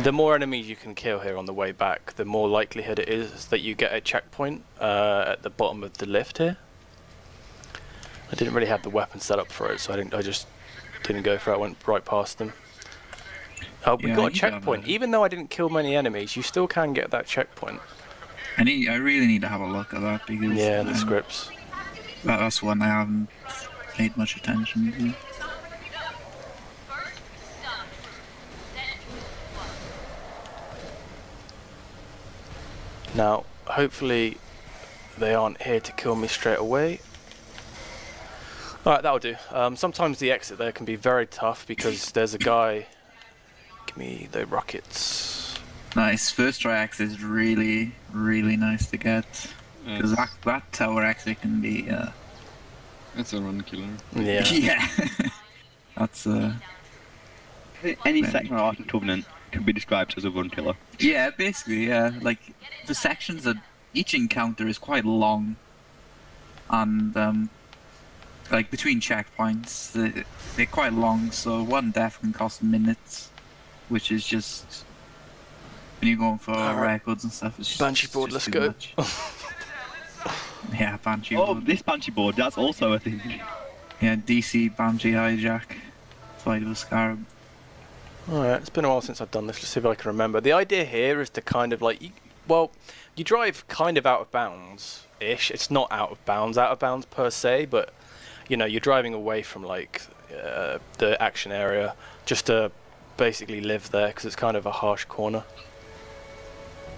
The more enemies you can kill here on the way back, the more likelihood it is that you get a checkpoint at the bottom of the lift here. I didn't really have the weapon set up for it, so I just didn't go for it. I went right past them. We got a checkpoint. Even though I didn't kill many enemies, you still can get that checkpoint. I really need to have a look at that because yeah, the scripts. That's one I haven't paid much attention to. Now, hopefully they aren't here to kill me straight away. Alright, that'll do. Sometimes the exit there can be very tough because there's a guy... Give me the rockets. Nice. First try exit is really, really nice to get. Because that tower exit can be... That's a run killer. Yeah. Yeah. That's any second or Arch Covenant can be described as a run killer. Yeah, basically, yeah. Like, the sections that each encounter is quite long. And, like, between checkpoints, they're quite long, so one death can cost minutes. Which is just When you're going for records and stuff, it's just Banshee board, let's go. Yeah, Banshee Oh, board. this Banshee board, that's also a thing. Yeah, DC Banshee hijack. Fight with Scarab. Alright, it's been a while since I've done this. Let's see if I can remember. The idea here is to kind of like, you drive kind of out of bounds-ish. It's not out of bounds per se, but you know, you're driving away from like the action area just to basically live there because it's kind of a harsh corner.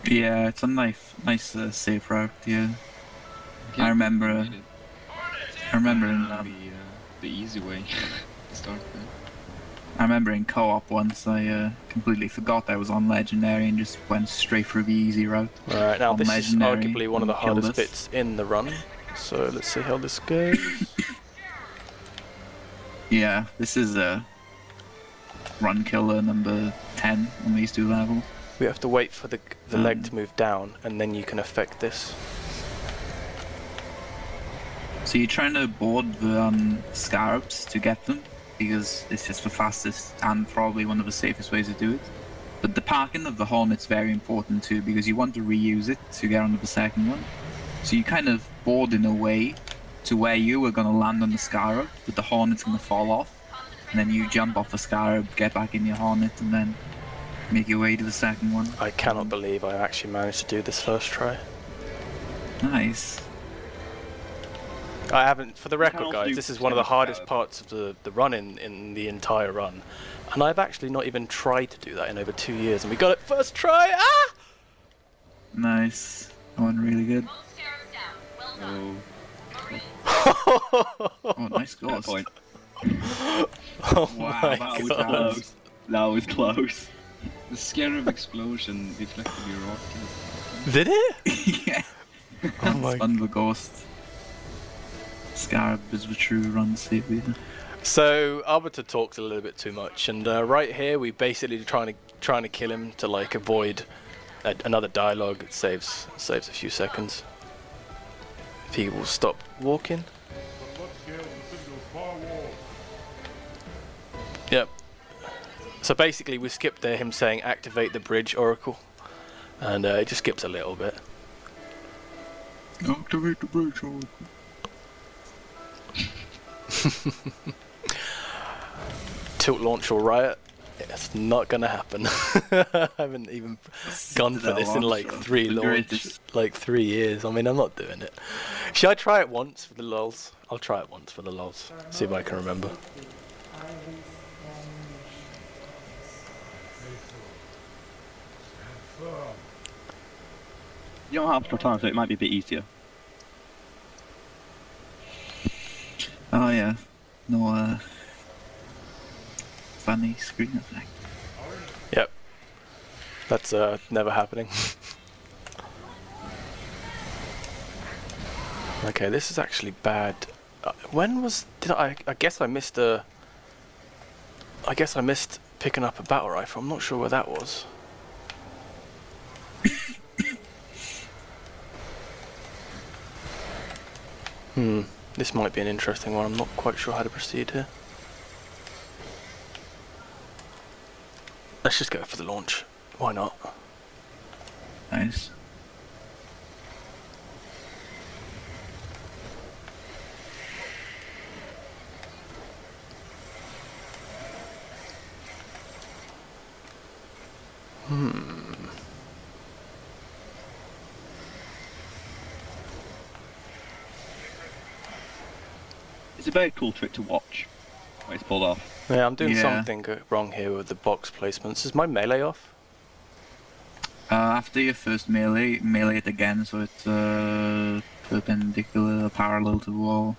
Yeah, it's a nice safe route. Yeah, I remember in the easy way to start there. I remember in co-op once I completely forgot I was on Legendary and just went straight through the easy route. Alright, now this is Legendary arguably one of the and killed hardest us. bits in the run. So let's see how this goes. Yeah, this is run killer number 10 on these two levels. We have to wait for the leg to move down and then you can affect this. So you're trying to board the scarabs to get them, because it's just the fastest and probably one of the safest ways to do it. But the parking of the Hornet's very important too, because you want to reuse it to get onto the second one. So you kind of board in a way to where you are going to land on the Scarab, but the Hornet's going to fall off. And then you jump off the Scarab, get back in your Hornet, and then make your way to the second one. I cannot believe I actually managed to do this first try. Nice. I haven't, for the record guys, this is one of the hardest parts of the run in the entire run. And I've actually not even tried to do that in over 2 years, and we got it first try! Ah! Nice. That went really good. Oh, nice ghost. Point. Oh Wow, my that was God. close. That was close. The Scarab explosion deflected your rocket. Did it? Yeah. Oh my Fun the ghost. Scarab is the true run savior. So Arbiter talks a little bit too much, and right here we basically trying to kill him to like avoid another dialogue. It saves a few seconds. If he will stop walking. Yep. So basically we skipped there him saying activate the bridge oracle, and it just skips a little bit. Activate the bridge oracle. Tilt launch or riot? It's not gonna happen. I haven't even gone for this in like 3 years. I mean, I'm not doing it. Should I try it once for the lulz? I'll try it once for the lulz. See if I can remember. You don't have to time, so it might be a bit easier. Oh yeah. No funny screen effect. Yep. That's never happening. Okay, this is actually bad. When was I guess I missed picking up a battle rifle. I'm not sure where that was. This might be an interesting one. I'm not quite sure how to proceed here. Let's just go for the launch. Why not? Nice. It's a very cool trick to watch when it's pulled off. Yeah, I'm doing something wrong here with the box placements. Is my melee off? After your first melee it again, so it's perpendicular, parallel to the wall.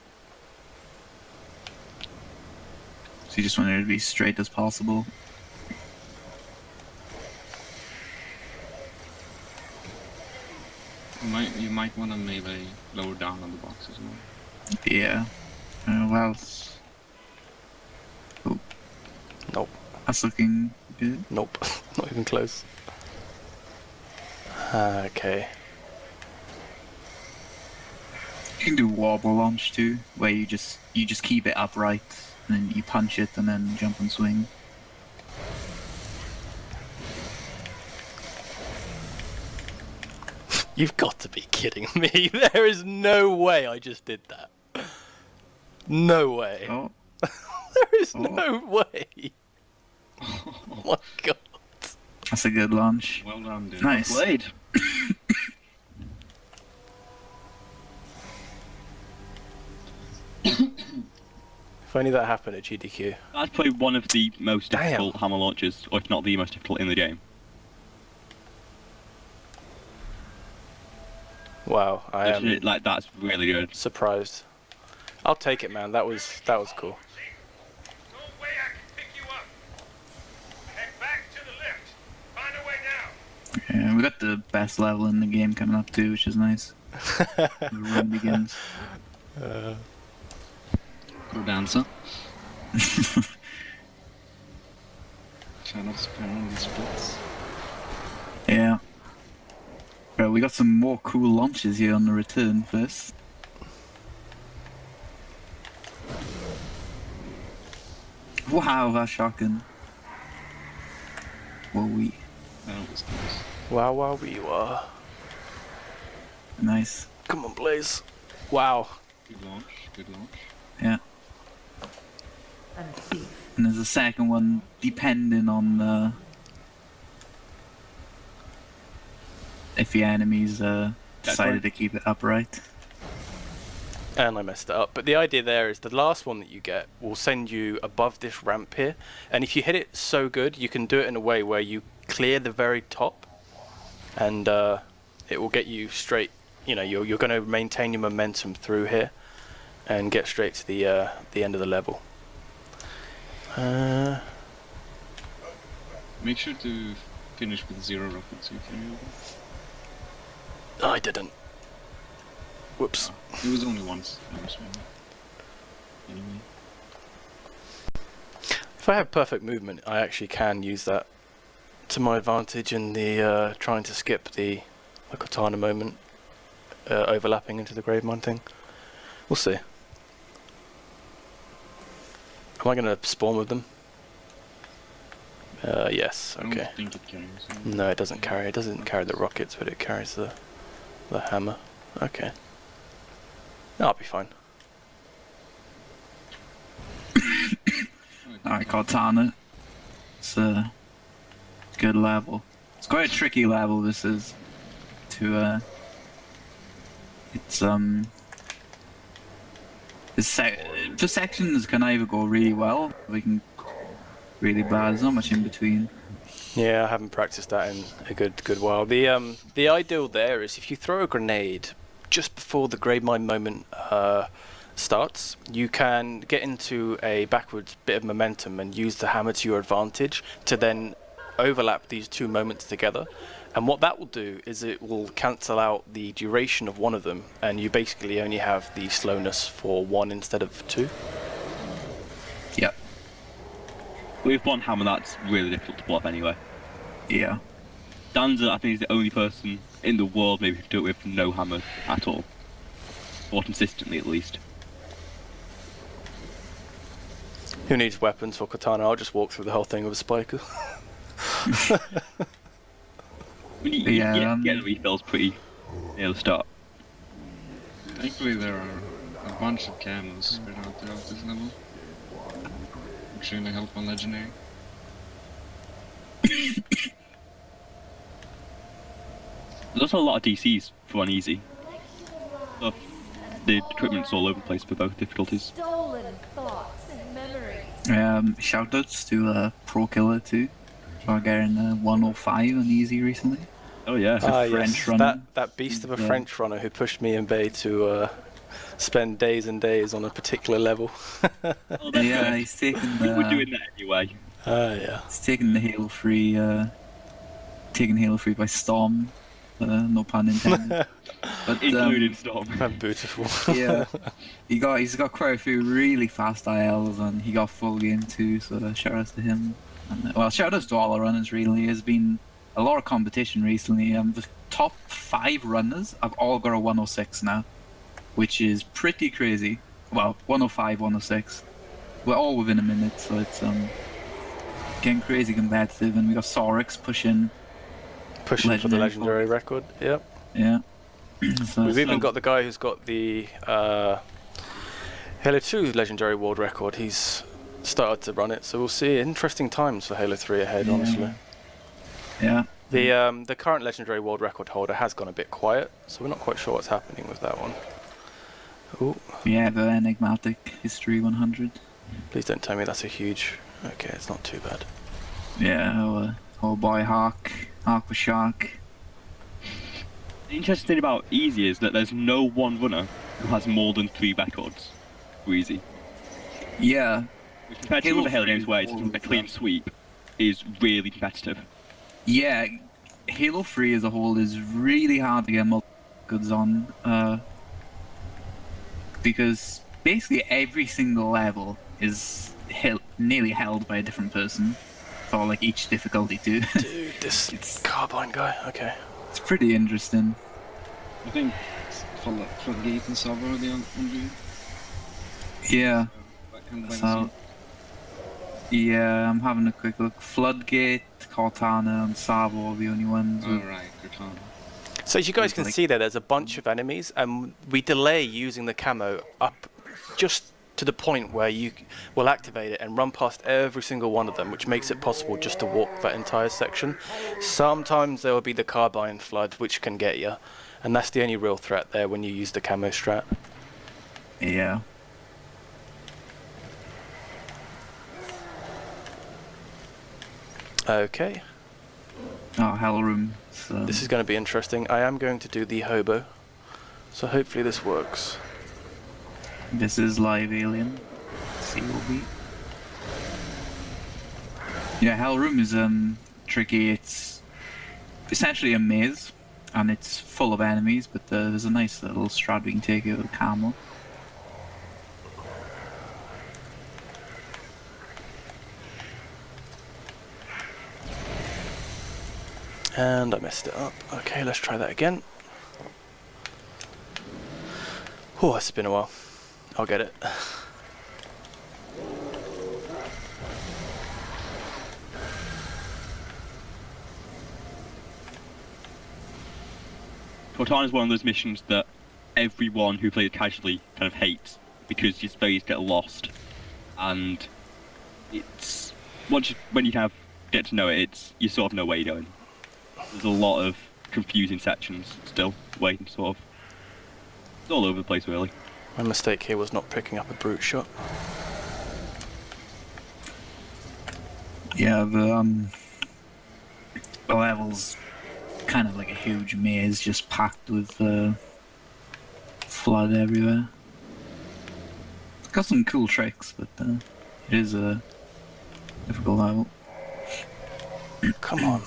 So you just want it to be straight as possible. You might want to melee lower down on the box as well. Yeah. Well. Oh. Nope. That's looking good. Nope. Not even close. Okay. You can do wobble launch too, where you just keep it upright and then you punch it and then jump and swing. You've got to be kidding me. There is no way I just did that. No way. Oh. There is no way. Oh my god. That's a good launch. Well done, dude. Nice. Well played. If only that happened at GDQ. That's probably one of the most difficult hammer launches, or if not the most difficult in the game. Wow, I am like that's really good. Surprised. I'll take it, man. That was cool. No way I can pick you up. Head back to the lift. Find a way down. Yeah, we got the best level in the game coming up too, which is nice. The run begins. Good answer. Try not to spam on these splits. Yeah. Right, we got some more cool launches here on the return first. Wow, that's shocking. Whoa, we. That was nice. Wow, wow, we were. Nice. Come on, Blaze. Wow. Good launch, good launch. Yeah. And there's a second one depending on if the enemies decided to keep it upright. And I messed it up. But the idea there is the last one that you get will send you above this ramp here. And if you hit it so good, you can do it in a way where you clear the very top. And it will get you straight, you know, you're going to maintain your momentum through here. And get straight to the end of the level. Make sure to finish with 0 rockets if you. I didn't. Whoops. It was only once. Anyway. If I have perfect movement, I actually can use that to my advantage in the trying to skip the katana moment, overlapping into the grave mine thing. We'll see. Am I going to spawn with them? Yes, okay. I don't think it carries. No, it doesn't carry. It doesn't carry the rockets, but it carries the hammer. Okay. No, I'll be fine. Alright, Cortana. It's a good level. It's quite a tricky level, this is. To, the sections can either go really well, or they can really bad. There's not much in between. Yeah, I haven't practiced that in a good while. The ideal there is if you throw a grenade just before the grave mine moment starts, you can get into a backwards bit of momentum and use the hammer to your advantage to then overlap these two moments together. And what that will do is it will cancel out the duration of one of them, and you basically only have the slowness for one instead of two. Yep. With one hammer, that's really difficult to pull off anyway. Yeah. Danza, I think, is the only person in the world maybe who can do it with no hammer at all. Or consistently, at least. Who needs weapons for katana? I'll just walk through the whole thing with a spiker. Getting refills pretty near the start. Thankfully there are a bunch of cannons spread out throughout this level, which really help on legendary. There's also a lot of DCs for on easy. So the equipment's all over the place for both difficulties. Stolen thoughts and memories. Shoutouts to Pro Killer too. For getting 105 on easy recently. Oh yeah, French runner. That beast of a French runner who pushed me and Bay to spend days and days on a particular level. Yeah, he's taken the. We're doing that anyway. Yeah. He's taken the Halo 3, taken Halo 3 by storm. No pun intended. But including storm. Beautiful. Yeah, he's got quite a few really fast ILs, and he got full game too. So shout outs to him. And, well, shout outs to all the runners. Really, there's been a lot of competition recently. The top 5 runners have all got a 106 now, which is pretty crazy. Well, 105, 106. We're all within a minute, so it's getting crazy competitive. And we got Sorix pushing for the legendary record. Yep. Yeah. So We've even got the guy who's got the Halo 2 Legendary World Record. He's started to run it, so we'll see interesting times for Halo 3 ahead, honestly. Yeah. The current Legendary World Record holder has gone a bit quiet, so we're not quite sure what's happening with that one. Ooh. Yeah, the enigmatic History 100. Please don't tell me that's a huge... Okay, it's not too bad. Yeah, oh boy, Hawk the Shark. The interesting thing about Easy is that there's no one runner who has more than 3 records for Easy. Yeah. Which compared to other Halo games where it's a clean sweep, is really competitive. Yeah, Halo 3 as a whole is really hard to get multiple records on, because basically every single level is nearly held by a different person for like each difficulty too. Dude, this carbine guy, okay. It's pretty interesting. I think Floodgate and Sava are the only. Yeah. So, yeah, I'm having a quick look. Floodgate, Cortana, and Sava are the only ones. Oh right, Cortana. So as you guys can see there's a bunch of enemies, and we delay using the camo up just to the point where you will activate it and run past every single one of them, which makes it possible just to walk that entire section. Sometimes there will be the carbine flood, which can get you, and that's the only real threat there when you use the camo strat. Yeah. Okay. Oh, Hell Room. So. This is going to be interesting. I am going to do the hobo, so hopefully this works. This is Live Alien. COB. Yeah, Hell Room is tricky. It's essentially a maze, and it's full of enemies, but there's a nice little strat we can take out of Camel. And I messed it up. Okay, let's try that again. Oh, it's been a while. I'll get it. Cortana is one of those missions that everyone who plays casually kind of hates, because your space get lost, and it's when you kind of get to know it, you sort of know where you're going. There's a lot of confusing sections still waiting, sort of. It's all over the place, really. My mistake here was not picking up a brute shot. Yeah, the level's kind of like a huge maze, just packed with flood everywhere. It's got some cool tricks, but it is a difficult level. Come on.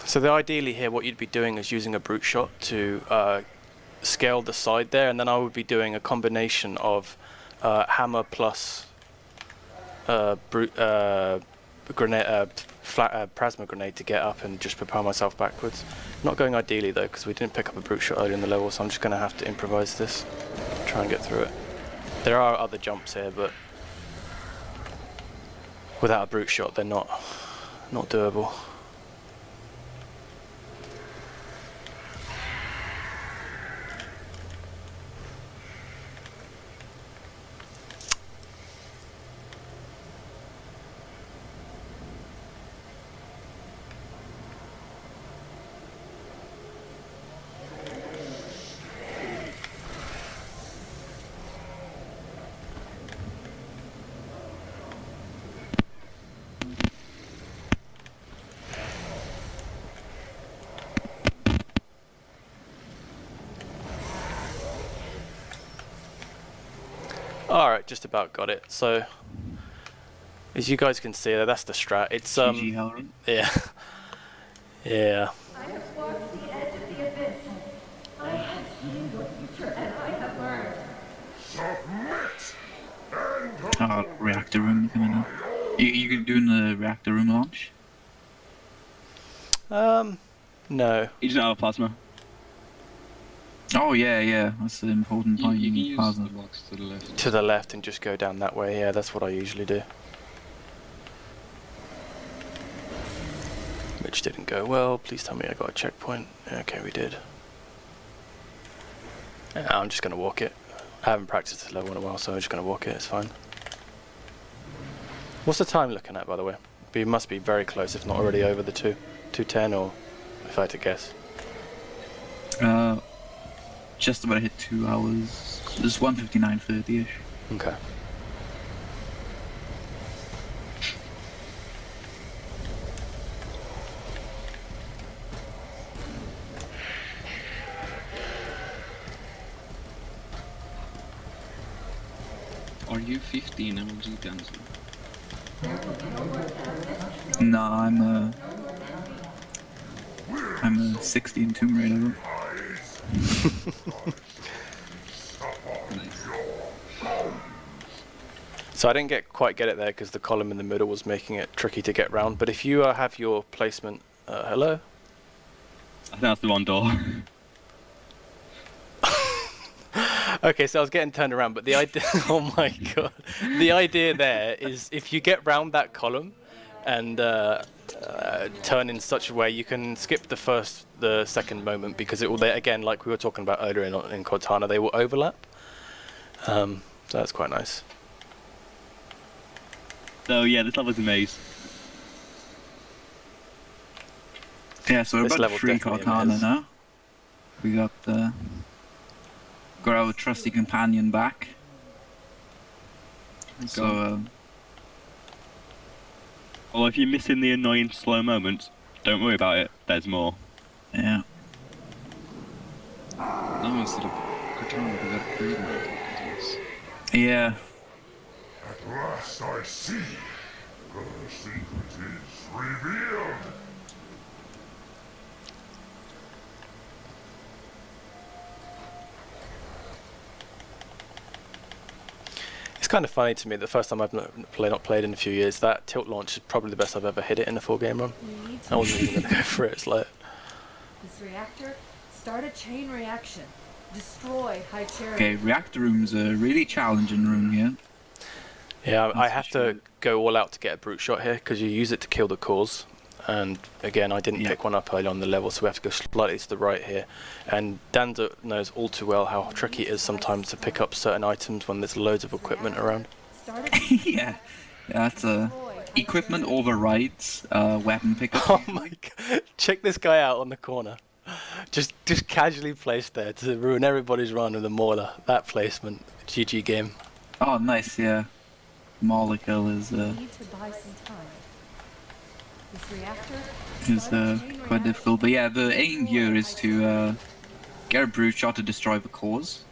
So ideally here what you'd be doing is using a brute shot to scale the side there, and then I would be doing a combination of hammer plus grenade, plasma grenade to get up and just propel myself backwards. Not going ideally though, because we didn't pick up a brute shot early in the level, so I'm just going to have to improvise this, try and get through it. There are other jumps here, but without a brute shot they're not doable. Alright, just about got it. So, as you guys can see there, that's the strat. It's, GG Hellrun. yeah. Yeah. I have walked the edge of the abyss. I have seen your future and I have learned. Reactor room coming up. You doing the reactor room launch? No. You just have a plasma. Oh yeah, that's the important point. You can use plasma. the box to the left. To the left and just go down that way. Yeah, that's what I usually do. Which didn't go well. Please tell me I got a checkpoint. Okay, we did. Yeah, I'm just gonna walk it. I haven't practiced this level in a while, so I'm just gonna walk it. It's fine. What's the time looking at, by the way? We must be very close, if not already over the 2:10, or if I had to guess. Just about hit 2 hours. It's 1:59:30ish. Okay. Are you 15 MLG dancer? No, I'm a 16 Tomb Raider. So I didn't quite get it there because the column in the middle was making it tricky to get round. But if you have your placement, hello? I think that's the wrong door. Okay, so I was getting turned around, but the idea, oh my god, the idea there is if you get round that column and turn in such a way, you can skip the second moment because it will, again, like we were talking about earlier in Cortana, they will overlap. So that's quite nice. So yeah, this level's a maze. Yeah, so we're about to free Cortana now. We got our trusty companion back. So, well, if you're missing the annoying slow moments, don't worry about it. There's more. Yeah. No, instead of Cortana, we got breathing tokens. Yeah. At last I see. The secret is revealed. It's kind of funny to me, the first time I've not played in a few years, that tilt launch is probably the best I've ever hit it in a full game run. I wasn't even going to go for it, it's like... This reactor, start a chain reaction. Destroy High Cherry. Okay, reactor room's a really challenging room here. Yeah, I have to go all out to get a brute shot here, because you use it to kill the cores. And again, I didn't pick one up early on the level, so we have to go slightly to the right here. And Danza knows all too well how tricky it is sometimes to pick up certain items when there's loads of equipment around. Yeah, that's equipment overrides weapon pickup. Oh my god, check this guy out on the corner. Just casually placed there to ruin everybody's run with a mauler. That placement, GG game. Oh, nice, yeah. Mauler kill is quite difficult, but yeah, the aim here is to get a brute shot to destroy the cores,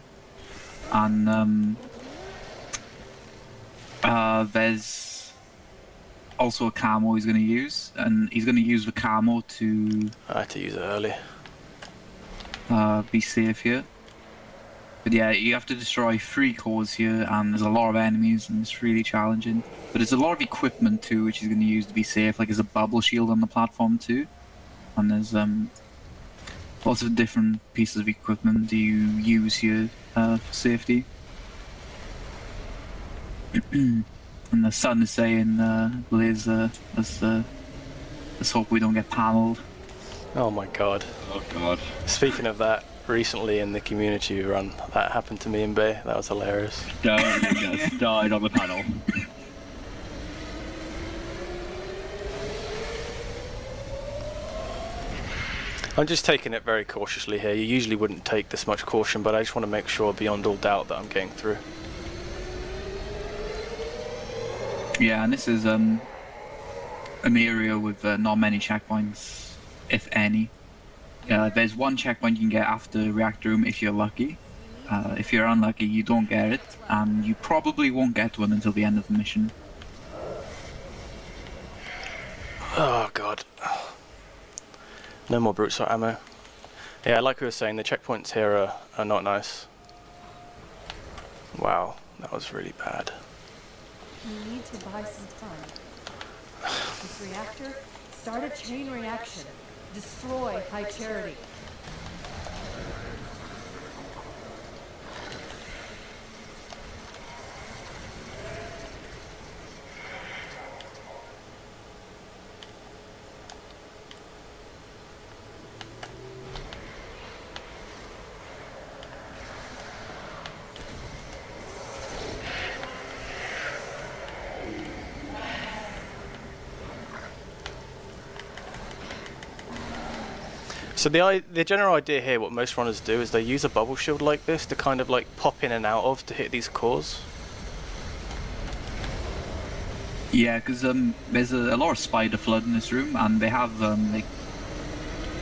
and there's also a camo he's going to use, and he's going to use the camo to... I had to use it early. Be safe here. But yeah, you have to destroy 3 cores here, and there's a lot of enemies, and it's really challenging. But there's a lot of equipment too, which he's going to use to be safe. Like there's a bubble shield on the platform too, and there's lots of different pieces of equipment that you use here for safety. And the sun is saying, Blaze, let's hope we don't get panelled. Oh my god. Oh god. Speaking of that, recently in the community run, that happened to me in Bay. That was hilarious. Don't get started on the panel. I'm just taking it very cautiously here. You usually wouldn't take this much caution, but I just want to make sure beyond all doubt that I'm getting through. Yeah, and this is an area with not many checkpoints, if any. There's one checkpoint you can get after reactor room if you're lucky, If you're unlucky, you don't get it, and you probably won't get one until the end of the mission. Oh god. No more brute sword ammo. Yeah, like we were saying, the checkpoints here are not nice. Wow, that was really bad. You need to buy some time. This reactor, start a chain reaction. Destroy High Charity. So the general idea here, what most runners do, is they use a bubble shield like this to kind of like pop in and out of to hit these cores. Yeah, because there's a lot of spider flood in this room, and they have like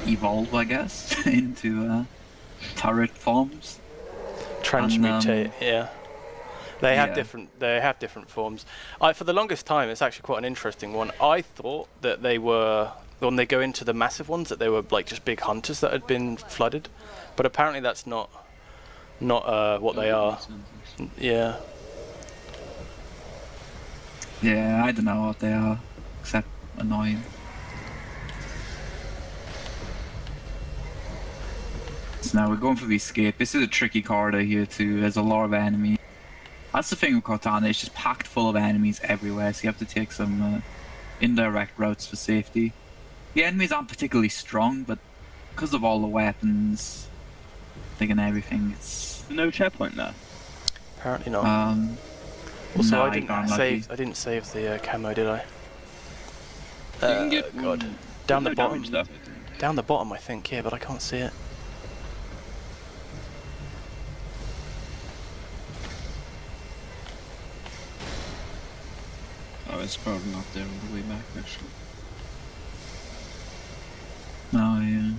evolved, I guess, into turret forms. Transmutate, yeah. They have different forms. For the longest time, it's actually quite an interesting one. I thought that they were, when they go into the massive ones, that they were like just big hunters that had been flooded, but apparently that's not what they are. Yeah. Yeah, I don't know what they are, except annoying. So now we're going for the escape. This is a tricky corridor here too. There's a lot of enemies. That's the thing with Cortana, it's just packed full of enemies everywhere, so you have to take some indirect routes for safety. The enemies aren't particularly strong, but because of all the weapons, and everything, it's... No checkpoint there? Apparently not. Also, I didn't save the camo, did I? You can get God. Down the bottom. Down the bottom, I think, yeah, but I can't see it. Oh, it's probably not there on the way back, actually. Oh, yeah.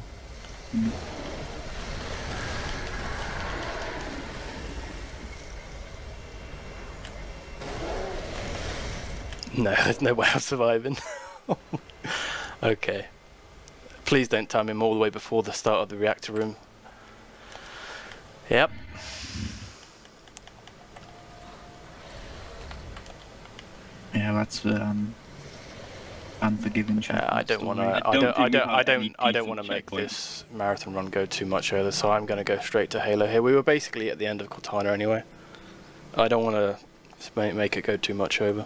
No, there's no way of surviving. Okay. Please don't time him all the way before the start of the reactor room. Yep. Yeah, that's the unforgiving check. I don't want to. I don't want to make this marathon run go too much further. So I'm going to go straight to Halo here. We were basically at the end of Cortana anyway. I don't want to make it go too much over.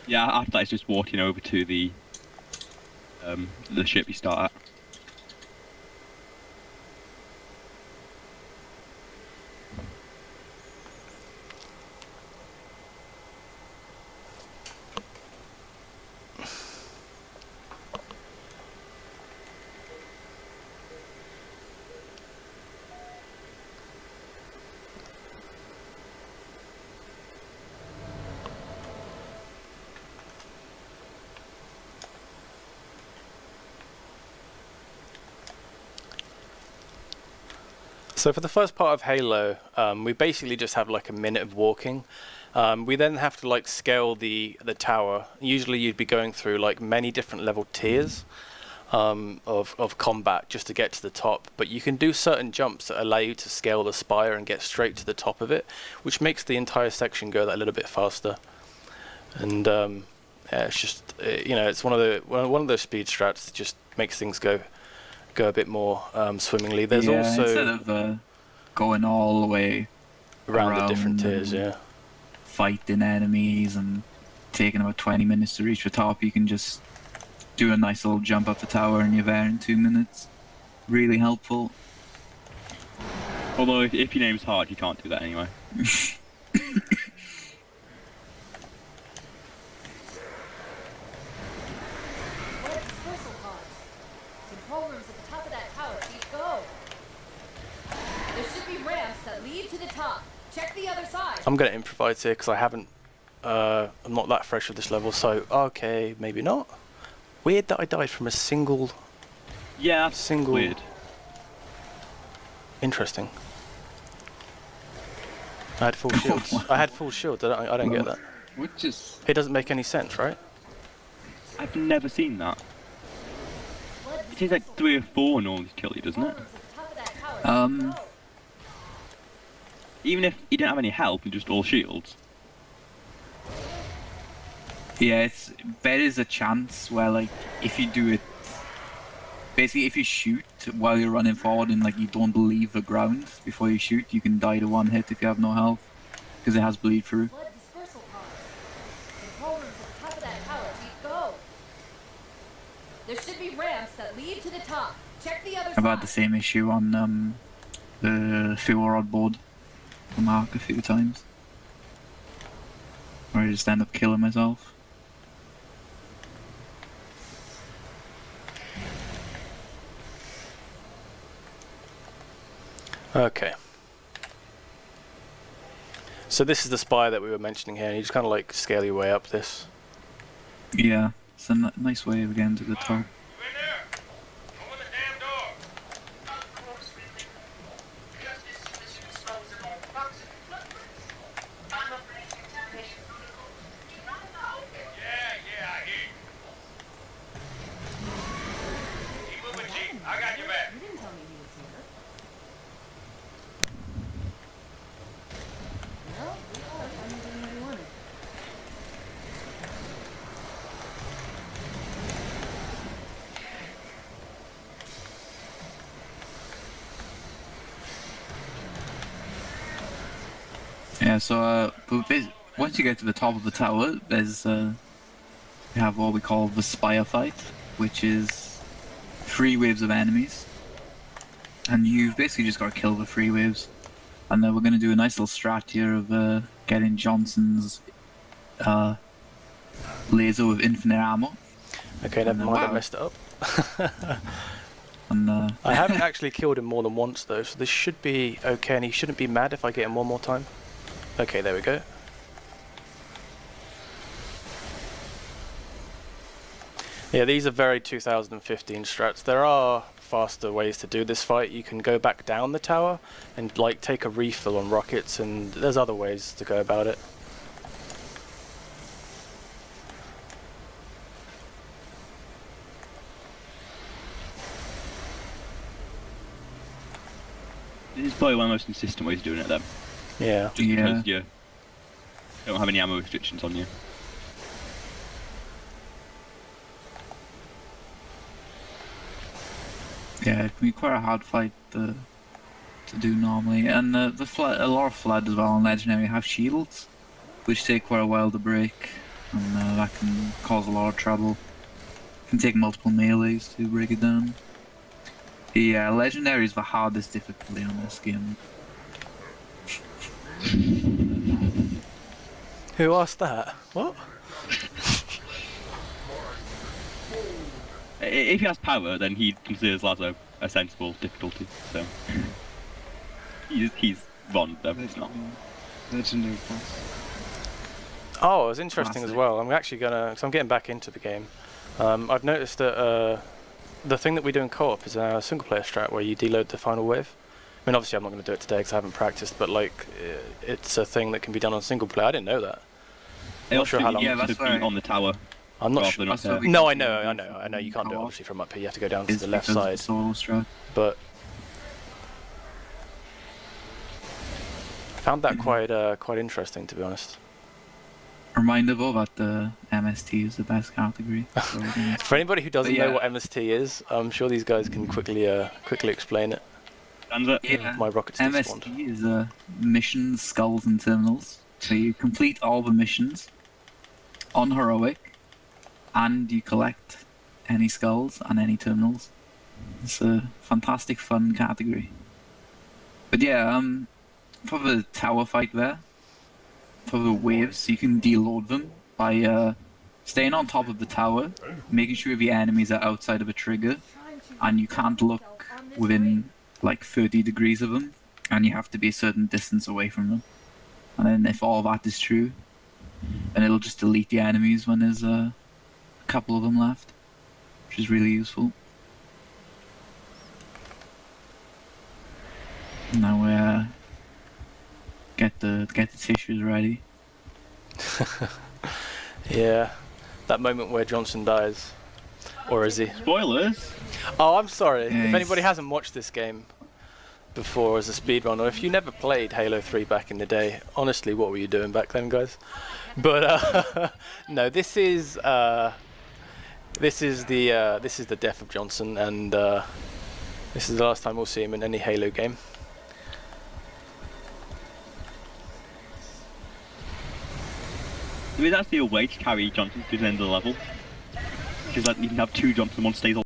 Yeah, after that, it's just walking over to the ship you start at. So for the first part of Halo, we basically just have like a minute of walking. We then have to like scale the tower. Usually you'd be going through like many different level tiers of combat just to get to the top. But you can do certain jumps that allow you to scale the spire and get straight to the top of it, which makes the entire section go that little bit faster. And yeah, it's just you know, it's one of those speed strats that just makes things go a bit more swimmingly. There's also instead of going all the way around the different tiers, yeah, fighting enemies and taking about 20 minutes to reach the top, you can just do a nice little jump up the tower and you're there in 2 minutes. Really helpful. Although if your name's hard, you can't do that anyway. Control rooms at the top of that tower. Please go. There should be ramps that lead to the top. Check the other side. I'm going to improvise here because I haven't. I'm not that fresh with this level, so okay, maybe not. Weird that I died from a single. Yeah, that's weird. Interesting. I had full shields. I had full shields. I don't get that. Which is... It doesn't make any sense, right? I've never seen that. It takes like 3 or 4 normally to kill you, doesn't it? Even if you don't have any health and just all shields. Yeah, there is a chance where, like, if you do it, basically if you shoot while you're running forward and like you don't leave the ground before you shoot, you can die to 1 hit if you have no health, because it has bleed through. Blood dispersal pods. Control rooms at the top of that tower. Chief, go. There should be ramps that lead to the top. Check the other side. I've had the same issue on the fuel rod board from Mark a few times, where I just end up killing myself. Okay. So this is the spire that we were mentioning here, and you just kind of like scale your way up this. Yeah, it's a nice way of getting to the top. Yeah, so once you get to the top of the tower, there's you have what we call the spire fight, which is 3 waves of enemies, and you've basically just got to kill the 3 waves. And then we're going to do a nice little strat here of getting Johnson's laser with infinite ammo. Okay, never mind, I messed it up. And, I haven't actually killed him more than once though, so this should be okay, and he shouldn't be mad if I get him one more time. Okay, there we go. Yeah, these are very 2015 strats. There are faster ways to do this fight. You can go back down the tower and like take a refill on rockets, and there's other ways to go about it. This is probably one of the most consistent ways of doing it then. Yeah. Just because you don't have any ammo restrictions on you. Yeah, it can be quite a hard fight to do normally, and a lot of Flood as well and Legendary have shields, which take quite a while to break, and that can cause a lot of trouble. It can take multiple melees to break it down. Yeah, Legendary is the hardest difficulty on this game. Who asked that? What? If he has power, then he considers Lazo a sensible difficulty, so... he's wrong, though, he's not. Legendary plus. Oh, it was interesting as well. I'm actually gonna... because I'm getting back into the game. I've noticed that the thing that we do in co-op is a single-player strat where you deload the final wave. I mean, obviously I'm not going to do it today because I haven't practiced, but like, it's a thing that can be done on single player. I didn't know that. I'm not sure how long. Yeah, that's right. On the tower. I'm not sure. No, I know. You can't do it obviously from up here. You have to go down to the left side. But I found that quite interesting, to be honest. Reminder though that the MST is the best category. For anybody who doesn't know what MST is, I'm sure these guys can quickly explain it. Yeah, my rockets MST is missions, skulls, and terminals. So you complete all the missions on heroic, and you collect any skulls and any terminals. It's a fantastic, fun category. But yeah, for the tower fight there, for the waves, you can deload them by staying on top of the tower, making sure the enemies are outside of a trigger, and you can't look within like 30 degrees of them, and you have to be a certain distance away from them. And then if all that is true, then it'll just delete the enemies when there's a couple of them left, which is really useful. Now we get get the tissues ready. Yeah, that moment where Johnson dies. Or is he? Spoilers! Oh, I'm sorry. Yeah, if anybody hasn't watched this game before as a speedrun, or if you never played Halo 3 back in the day, honestly, what were you doing back then, guys? But no, this is the death of Johnson, and this is the last time we'll see him in any Halo game. There is actually a way to carry Johnson to the end of the level. Because like you can have 2 jumps and one stays